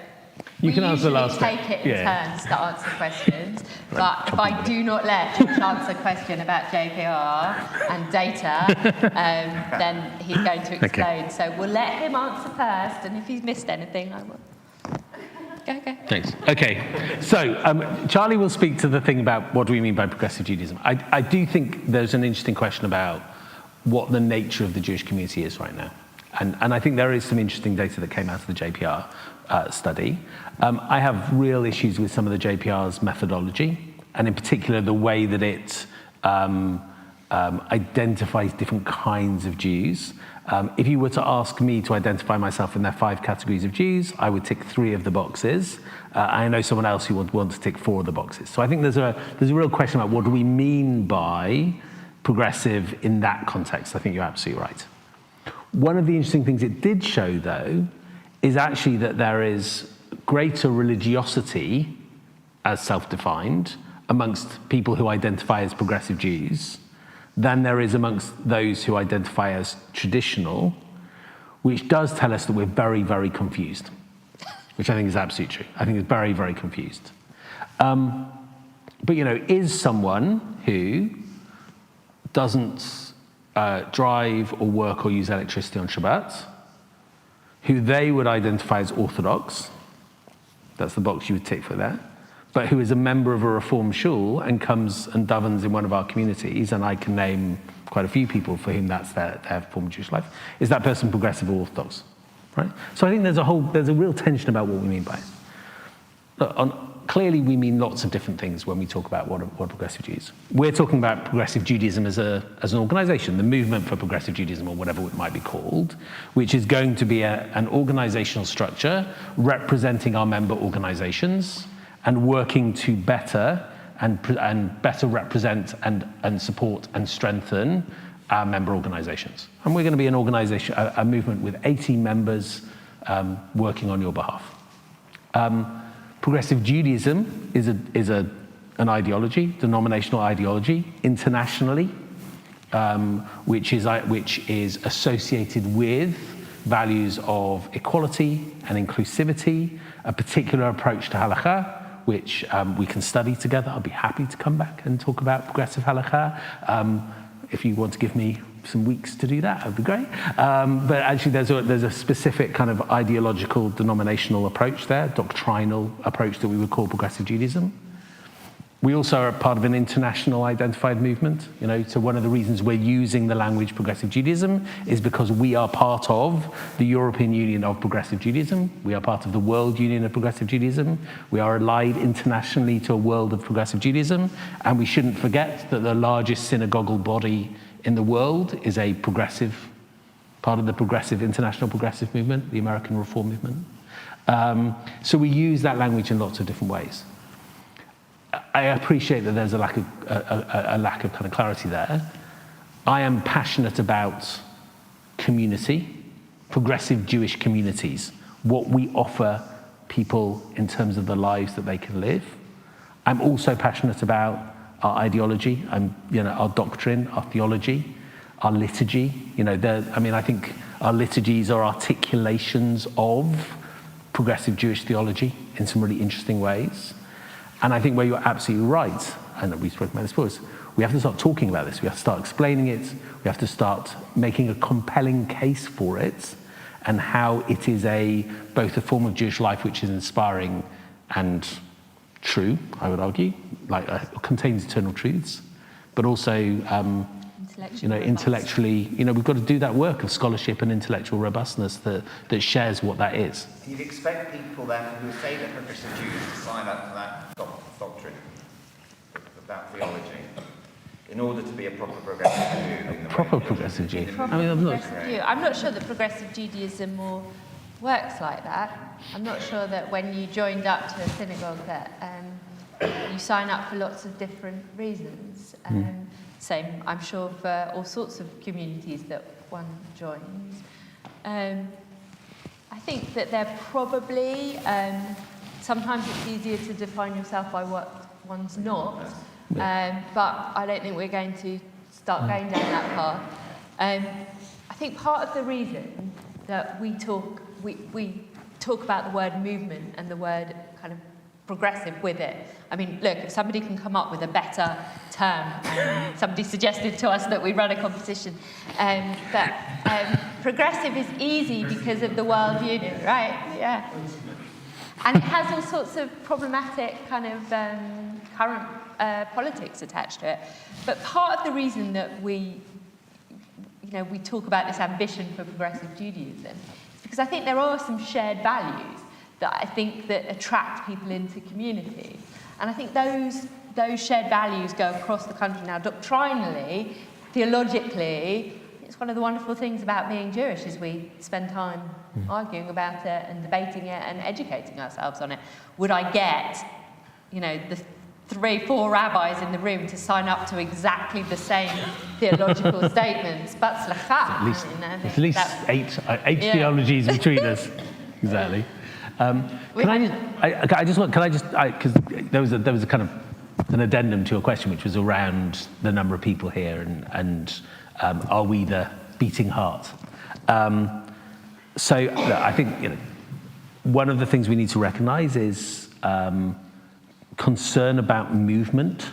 you can answer the last take it in turns to answer questions, but if I do not let Josh answer a question about JPR and data, then he's going to explode. Okay. So we'll let him answer first, and if he's missed anything, I will. Go. Thanks. Okay, so Charlie will speak to the thing about what do we mean by progressive Judaism. I do think there's an interesting question about what the nature of the Jewish community is right now. And I think there is some interesting data that came out of the JPR study. I have real issues with some of the JPR's methodology, and in particular the way that it identifies different kinds of Jews. If you were to ask me to identify myself in their 5 categories of Jews, I would tick 3 of the boxes. I know someone else who would want to tick 4 of the boxes. So I think there's a real question about what do we mean by progressive in that context. I think you're absolutely right. One of the interesting things it did show, though, is actually that there is greater religiosity, as self-defined, amongst people who identify as progressive Jews than there is amongst those who identify as traditional, which does tell us that we're very, very confused, which I think is absolutely true. I think it's very, very confused. But, is someone who doesn't drive or work or use electricity on Shabbat, who they would identify as Orthodox, that's the box you would tick for that, but who is a member of a Reform shul and comes and davens in one of our communities, and I can name quite a few people for whom that's their form of Jewish life, is that person progressive or Orthodox, right? So I think there's a real tension about what we mean by it. Look, clearly we mean lots of different things when we talk about what progressive Jews. We're talking about progressive Judaism as an organization, the movement for progressive Judaism, or whatever it might be called, which is going to be an organizational structure representing our member organizations and working to better and better represent and support and strengthen our member organizations. And we're going to be an organization, a movement with 18 members working on your behalf. Progressive Judaism is an ideology, denominational ideology, internationally, which is associated with values of equality and inclusivity, a particular approach to halakha, which we can study together. I'll be happy to come back and talk about progressive halakha. If you want to give me some weeks to do that, that would be great. But actually there's a specific kind of ideological denominational approach there, doctrinal approach that we would call progressive Judaism. We also are part of an international identified movement, so one of the reasons we're using the language progressive Judaism is because we are part of the European Union of Progressive Judaism. We are part of the World Union of Progressive Judaism. We are allied internationally to a world of progressive Judaism, and we shouldn't forget that the largest synagogal body in the world is a progressive, part of the international progressive movement, the American Reform movement. So we use that language in lots of different ways. I appreciate that there's a lack of kind of clarity there. I am passionate about community, progressive Jewish communities, what we offer people in terms of the lives that they can live. I'm also passionate about our ideology, our doctrine, our theology, our liturgy. I think our liturgies are articulations of progressive Jewish theology in some really interesting ways. And I think where you're absolutely right, and we spoke about this before, is we have to start talking about this. We have to start explaining it. We have to start making a compelling case for it and how it is both a form of Jewish life which is inspiring and true, I would argue, contains eternal truths, but also intellectually, we've got to do that work of scholarship and intellectual robustness that shares what that is. You'd expect people then who say they're progressive Jews to sign up to that doctrine, that theology, in order to be a proper progressive Jew. Proper progressive Jew. I'm not sure that progressive Judaism works like that. I'm not sure that when you joined up to a synagogue that you sign up for lots of different reasons. Same, I'm sure, for all sorts of communities that one joins. I think that they're probably, sometimes it's easier to define yourself by what one's not, but I don't think we're going to start going down that path. I think part of the reason that we talk about the word movement and the word kind of progressive with it. I mean, look, if somebody can come up with a better term, somebody suggested to us that we run a competition, but progressive is easy because of the World Union, right? Yeah. And it has all sorts of problematic kind of current politics attached to it. But part of the reason that we talk about this ambition for progressive Judaism is because I think there are some shared values that I think that attract people into community. And I think those shared values go across the country now. Doctrinally, theologically, it's one of the wonderful things about being Jewish is we spend time arguing about it and debating it and educating ourselves on it. Would I get, the 3-4 rabbis in the room to sign up to exactly the same theological statements? But at least eight theologies between us. Exactly. Because there was a kind of an addendum to your question, which was around the number of people here and are we the beating heart? So I think one of the things we need to recognise is concern about movement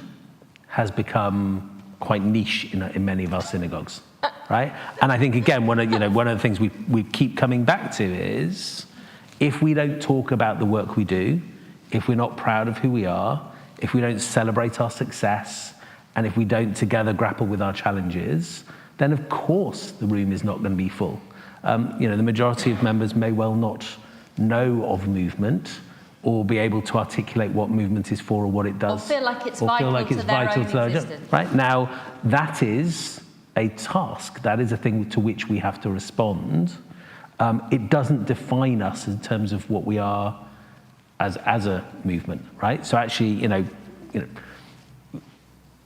has become quite niche in many of our synagogues, right? And I think again one of the things we keep coming back to is, if we don't talk about the work we do, if we're not proud of who we are, if we don't celebrate our success, and if we don't together grapple with our challenges, then of course the room is not going to be full. The majority of members may well not know of movement or be able to articulate what movement is for or what it does. Or feel like it's vital to their own existence. Right? Now, that is a task. That is a thing to which we have to respond. It doesn't define us in terms of what we are as a movement, right? So actually,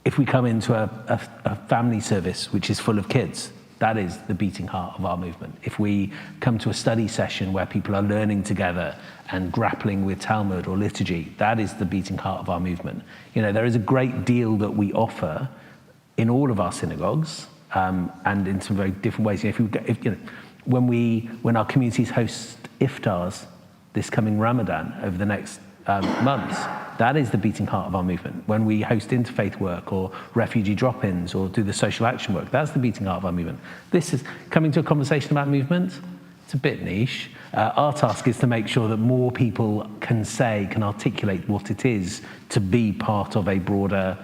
if we come into a family service which is full of kids, that is the beating heart of our movement. If we come to a study session where people are learning together and grappling with Talmud or liturgy, that is the beating heart of our movement. You know, there is a great deal that we offer in all of our synagogues, and in some very different ways. You know, when our communities host iftars this coming Ramadan over the next months, that is the beating heart of our movement. When we host interfaith work or refugee drop-ins or do the social action work, that's the beating heart of our movement. This is coming to a conversation about movement. It's a bit niche. Our task is to make sure that more people can articulate what it is to be part of a broader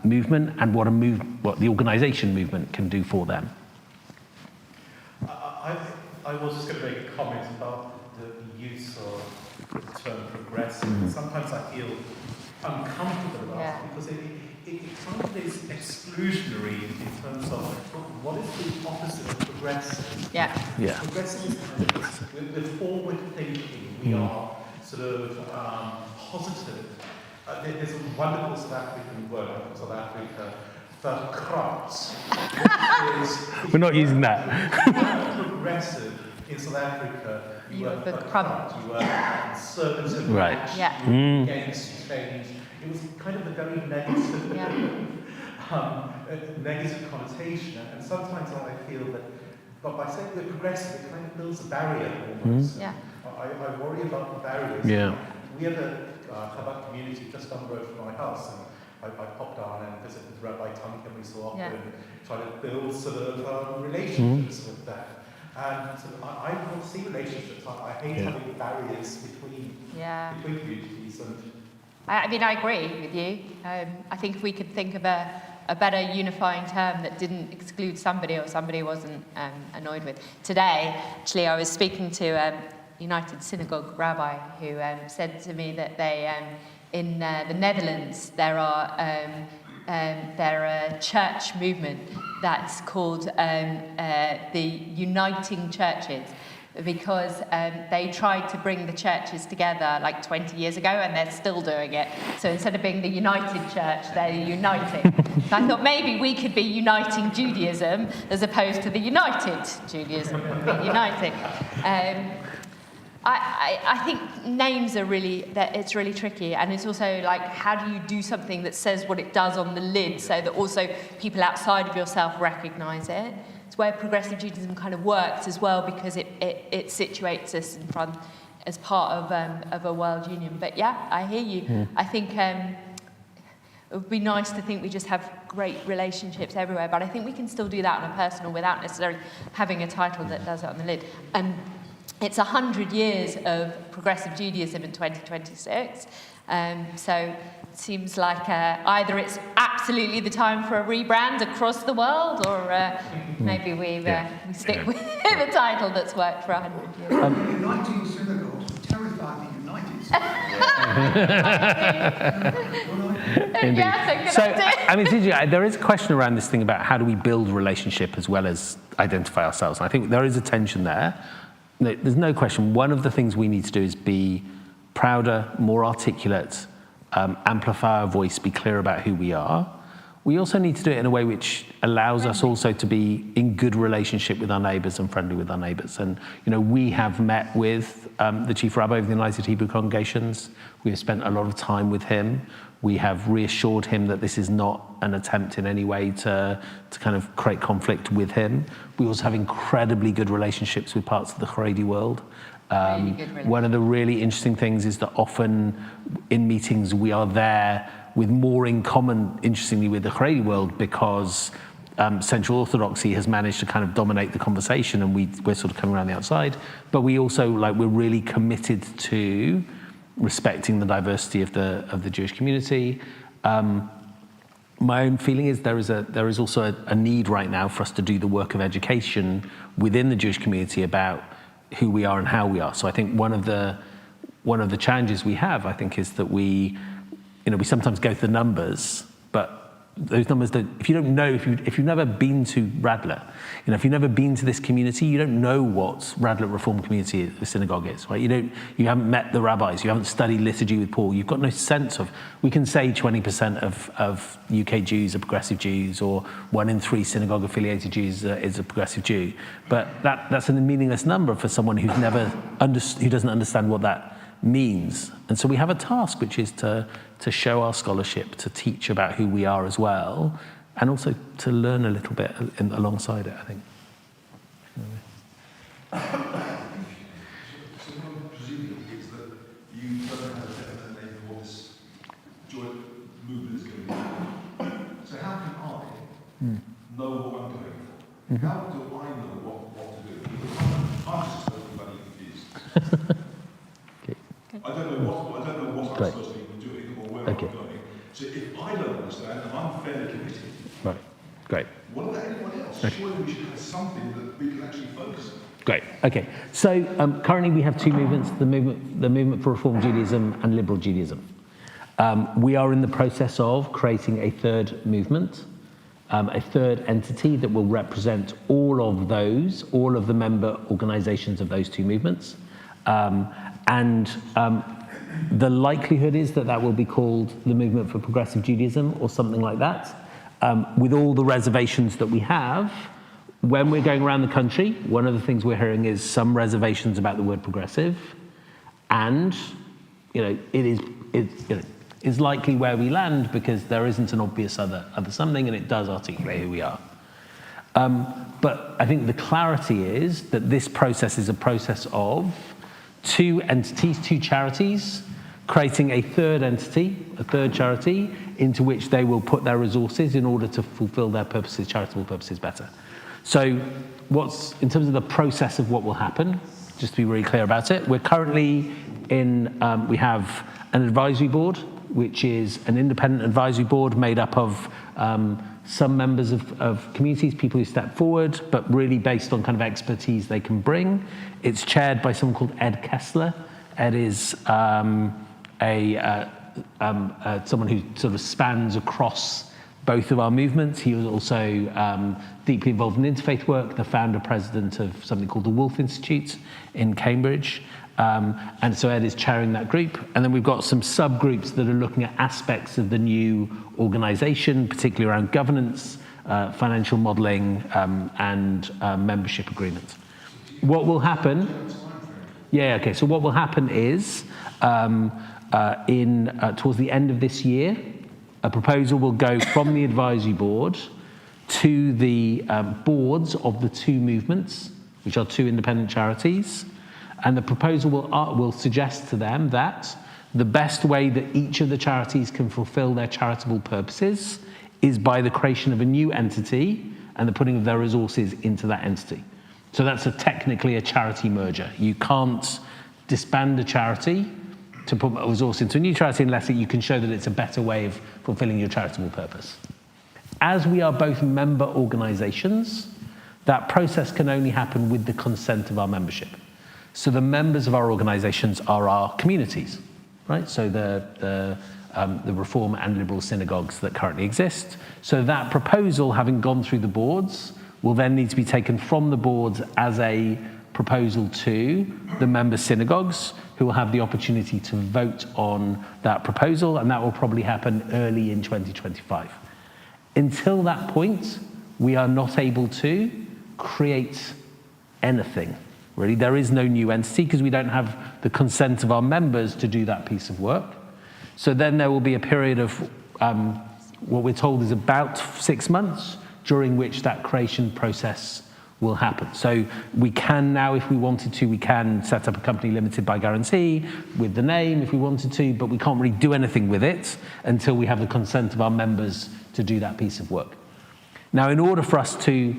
movement and what the organisation movement can do for them. I was just going to make a comment about the use of the term progressive. Sometimes I feel uncomfortable about it because it kind of is exclusionary in terms of what is the opposite of progressive. Yeah. Progressive is kind of the forward thinking. We are sort of positive. There's a wonderful South African word from South Africa, verkrant. We're not using that. Progressive in South Africa, you were verkrant. You were conservative, Right. against change. It was kind of a very negative, negative connotation. And sometimes I feel that, but by saying we're progressive, it kind of builds a barrier almost. I worry about the barriers. We have a Chabad community just down the road from my house, and I pop down and visit with Rabbi Tunk every so often and try to build sort of relationships with that. And so I don't see relationships. I hate having barriers between communities. And I mean, I agree with you. I think if we could think of a better unifying term that didn't exclude somebody or somebody wasn't annoyed with. Today, actually, I was speaking to a United Synagogue rabbi who said to me that they, in the Netherlands, they're a church movement that's called the Uniting Churches, because they tried to bring the churches together like 20 years ago, and they're still doing it. So instead of being the United Church, they're uniting. So I thought maybe we could be uniting Judaism as opposed to the United Judaism, uniting. I think names are it's really tricky, and it's also like, how do you do something that says what it does on the lid so that also people outside of yourself recognise it? It's where progressive Judaism kind of works as well, because it situates us in front as part of a world union. But yeah, I hear you. I think it would be nice to think we just have great relationships everywhere, but I think we can still do that on a personal without necessarily having a title that does it on the lid. And it's 100 years of progressive Judaism in 2026. So it seems like either it's absolutely the time for a rebrand across the world, or maybe we stick with the title that's worked for 100 years. The Uniting Synagogues were terrified the United Indeed. So, I mean, there is a question around this thing about how do we build relationship as well as identify ourselves. And I think there is a tension there. There's no question. One of the things we need to do is be prouder, more articulate, amplify our voice, be clear about who we are. We also need to do it in a way which allows us also to be in good relationship with our neighbours and friendly with our neighbours. And, you know, we have met with the Chief Rabbi of the United Hebrew Congregations. We have spent a lot of time with him. We have reassured him that this is not an attempt in any way to kind of create conflict with him. We also have incredibly good relationships with parts of the Haredi world. One of the really interesting things is that often in meetings we are there with more in common, interestingly, with the Haredi world, because Central Orthodoxy has managed to kind of dominate the conversation, and we're sort of coming around the outside. But we also, we're really committed to respecting the diversity of the Jewish community. My own feeling is there is also a need right now for us to do the work of education within the Jewish community about who we are and how we are. So I think one of the challenges we have, I think, is that we sometimes go to the numbers, but those numbers don't, if you don't know, if you've never been to Radlett, if you've never been to this community, you don't know what Radlett Reform Community, the synagogue is, right? You haven't met the rabbis, you haven't studied liturgy with Paul, you've got no sense of, we can say 20% of UK Jews are progressive Jews, or 1 in 3 synagogue affiliated Jews is a progressive Jew, but that's a meaningless number for someone who doesn't understand what that means. And so we have a task, which is to show our scholarship, to teach about who we are as well, and also to learn a little bit alongside it, I think. So what I'm presuming is that you don't have a definite name for what this joint movement is going to be. So how can I know what I'm going for? How do I know what to do? Because I'm just totally bloody confused. I don't know what I'm supposed to be doing or where I'm going. So if I don't understand, and I'm fairly committed, right, great. What about anyone else? Surely we should have something that we can actually focus on. Great. Okay. So currently we have 2 movements: the movement for Reform Judaism and Liberal Judaism. We are in the process of creating a 3rd movement, a 3rd entity that will represent all of the member organisations of those 2 movements. The likelihood is that will be called the Movement for Progressive Judaism or something like that, with all the reservations that we have. When we're going around the country, one of the things we're hearing is some reservations about the word progressive, and it's likely where we land because there isn't an obvious other something, and it does articulate who we are. But I think the clarity is that this process is a process of 2 entities, 2 charities, creating a 3rd entity, a 3rd charity, into which they will put their resources in order to fulfill their purposes, charitable purposes, better. So in terms of the process of what will happen, just to be really clear about it, we're currently we have an advisory board, which is an independent advisory board made up of some members of communities, people who step forward, but really based on kind of expertise they can bring. It's chaired by someone called Ed Kessler. Ed is someone who sort of spans across both of our movements. He was also deeply involved in interfaith work, the founder-president of something called the Wolf Institute in Cambridge. And so Ed is chairing that group. And then we've got some subgroups that are looking at aspects of the new organisation, particularly around governance, financial modelling, and membership agreements. What will happen? So what will happen is, towards the end of this year, a proposal will go from the advisory board to the boards of the 2 movements, which are 2 independent charities. And the proposal will suggest to them that the best way that each of the charities can fulfill their charitable purposes is by the creation of a new entity and the putting of their resources into that entity. So that's technically a charity merger. You can't disband a charity to put a resource into a new charity unless you can show that it's a better way of fulfilling your charitable purpose. As we are both member organisations, that process can only happen with the consent of our membership. So the members of our organisations are our communities, right? So the Reform and Liberal synagogues that currently exist. So that proposal, having gone through the boards, will then need to be taken from the boards as a proposal to the member synagogues, who will have the opportunity to vote on that proposal, and that will probably happen early in 2025. Until that point, we are not able to create anything. Really, there is no new entity because we don't have the consent of our members to do that piece of work. So then there will be a period of what we're told is about 6 months, during which that creation process will happen. So we can now, if we wanted to, we can set up a company limited by guarantee with the name if we wanted to, but we can't really do anything with it until we have the consent of our members to do that piece of work. Now, in order for us to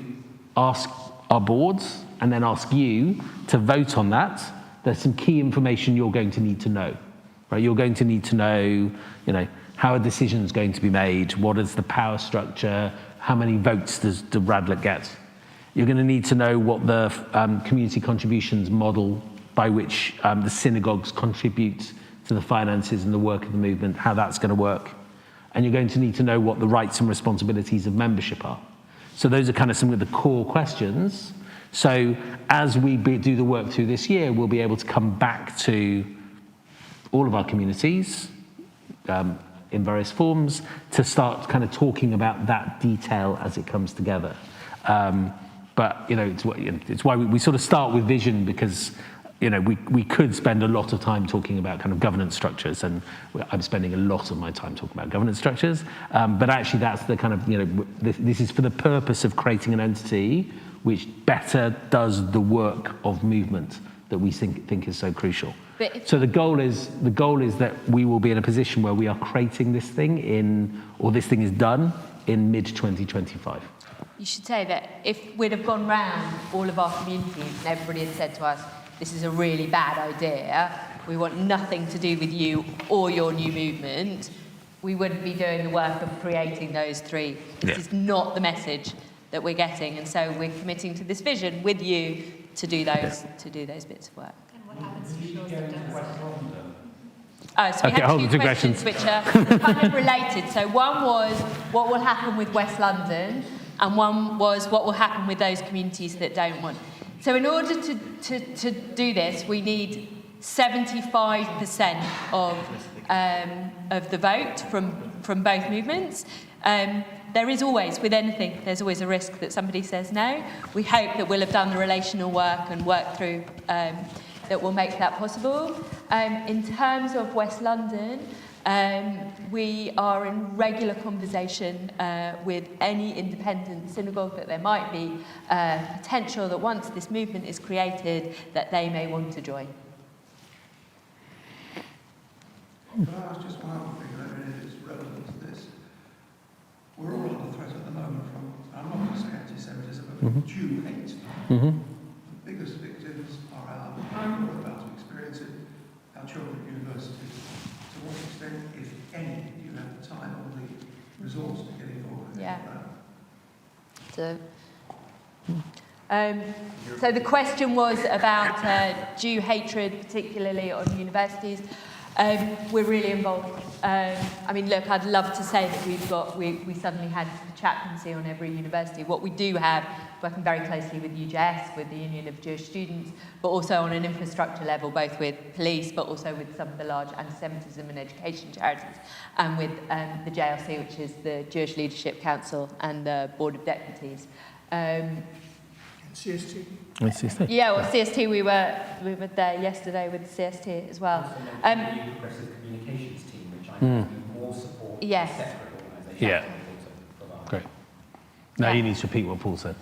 ask our boards and then ask you to vote on that, there's some key information you're going to need to know, right? You're going to need to know, how a decision's going to be made, what is the power structure, how many votes does Radlett get? You're going to need to know what the community contributions model by which the synagogues contribute to the finances and the work of the movement, how that's going to work. and you're going to need to know what the rights and responsibilities of membership are. So those are kind of some of the core questions. So as we do the work through this year, we'll be able to come back to all of our communities in various forms to start kind of talking about that detail as it comes together. But it's why we sort of start with vision, because we could spend a lot of time talking about kind of governance structures, and I'm spending a lot of my time talking about governance structures. But actually, that's the kind of this is for the purpose of creating an entity which better does the work of movement that we think is so crucial. So the goal is that we will be in a position where we are creating this thing this thing is done in mid-2025. You should say that if we'd have gone round all of our communities and everybody had said to us, this is a really bad idea, we want nothing to do with you or your new movement, we wouldn't be doing the work of creating those three. This is not the message that we're getting, and so we're committing to this vision with you to do those bits of work. And what happens to West London? Oh, so we had two questions which are kind of related. So one was what will happen with West London, and one was what will happen with those communities that don't want. So in order to do this, we need 75% of the vote from both movements. There is always, with anything, there's always a risk that somebody says no. We hope that we'll have done the relational work and work through that will make that possible. In terms of West London, we are in regular conversation with any independent synagogue that there might be potential that once this movement is created, that they may want to join. Can I ask just one other thing that is relevant to this? We're all under threat at the moment from, I'm not going to say anti-Semitism, but Jew hate. The biggest victims are our people who are about to experience it, our children at universities. To what extent, if any, do you have the time or the resource to get involved in that? So the question was about Jew hatred, particularly on universities. We're really involved. I mean, look, I'd love to say that we suddenly had chaplaincy on every university. What we do have, working very closely with UJS, with the Union of Jewish Students, but also on an infrastructure level, both with police, but also with some of the large anti-Semitism and education charities, and with the JLC, which is the Jewish Leadership Council, and the Board of Deputies. CST. Yeah, well, CST, we were there yesterday with CST as well. The Progressive Communications team, which I know more support yes. separate organisations. Yeah. Great. Now you need to repeat what Paul said.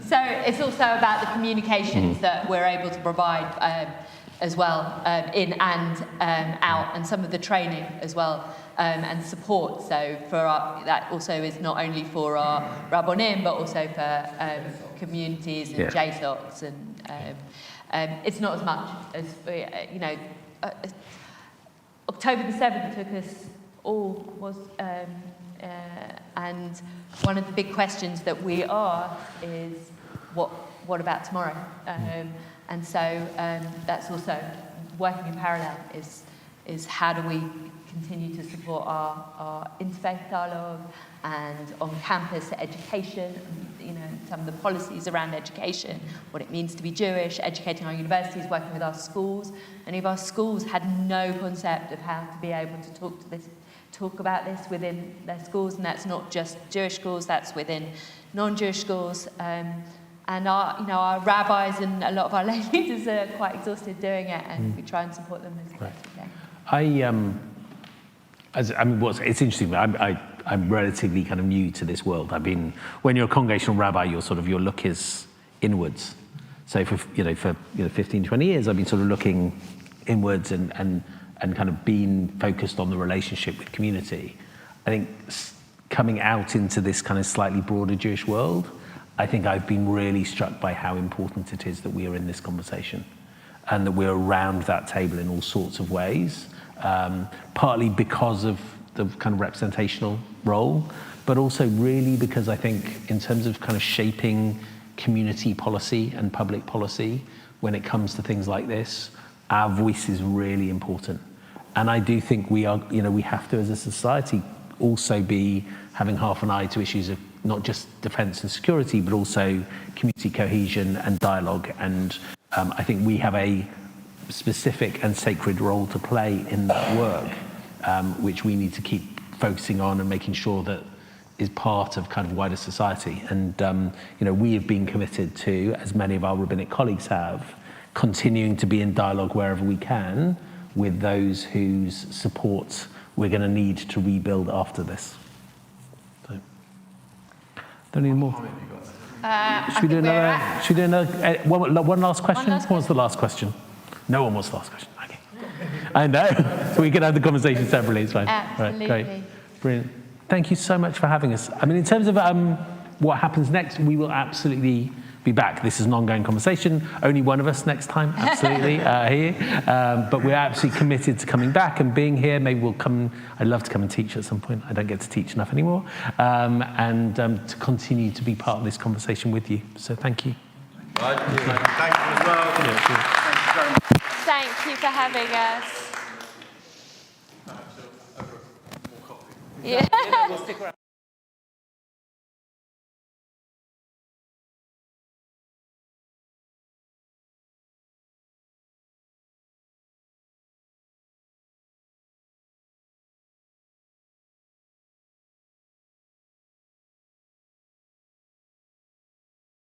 So it's also about the communications that we're able to provide as well, in and out, and some of the training as well, and support. So that also is not only for our Rabbonim, but also for communities and JSOCs, and it's not as much as, October the 7th took us all, and one of the big questions that we ask is, what about tomorrow? And so that's also working in parallel is how do we continue to support our interfaith dialogue and on campus education, some of the policies around education, what it means to be Jewish, educating our universities, working with our schools. Many of our schools had no concept of how to be able to talk about this within their schools, and that's not just Jewish schools, that's within non-Jewish schools. And our rabbis and a lot of our lay leaders are quite exhausted doing it, and we try and support them as best we can. It's interesting. I'm relatively kind of new to this world. When you're a congregational rabbi, your look is inwards. So for 15, 20 years, I've been sort of looking inwards and kind of being focused on the relationship with community. I think coming out into this kind of slightly broader Jewish world, I think I've been really struck by how important it is that we are in this conversation and that we're around that table in all sorts of ways, partly because of the kind of representational role, but also really because I think in terms of kind of shaping community policy and public policy, when it comes to things like this, our voice is really important. And I do think we have to, as a society, also be having half an eye to issues of not just defence and security, but also community cohesion and dialogue. And I think we have a specific and sacred role to play in that work, which we need to keep focusing on and making sure that is part of kind of wider society. And we have been committed to, as many of our rabbinic colleagues have, continuing to be in dialogue wherever we can with those whose support we're going to need to rebuild after this. So, don't need more. Should we do another? One last question? What was the last question? No one wants the last question. Okay. I know. So we can have the conversation separately. It's fine. Absolutely. Right, great. Brilliant. Thank you so much for having us. I mean, in terms of what happens next, we will absolutely be back. This is an ongoing conversation. Only one of us next time, absolutely, here. But we're absolutely committed to coming back and being here. Maybe we'll come. I'd love to come and teach at some point. I don't get to teach enough anymore. And to continue to be part of this conversation with you. So thank you. Thank you as well. Thank you for having us. Yeah.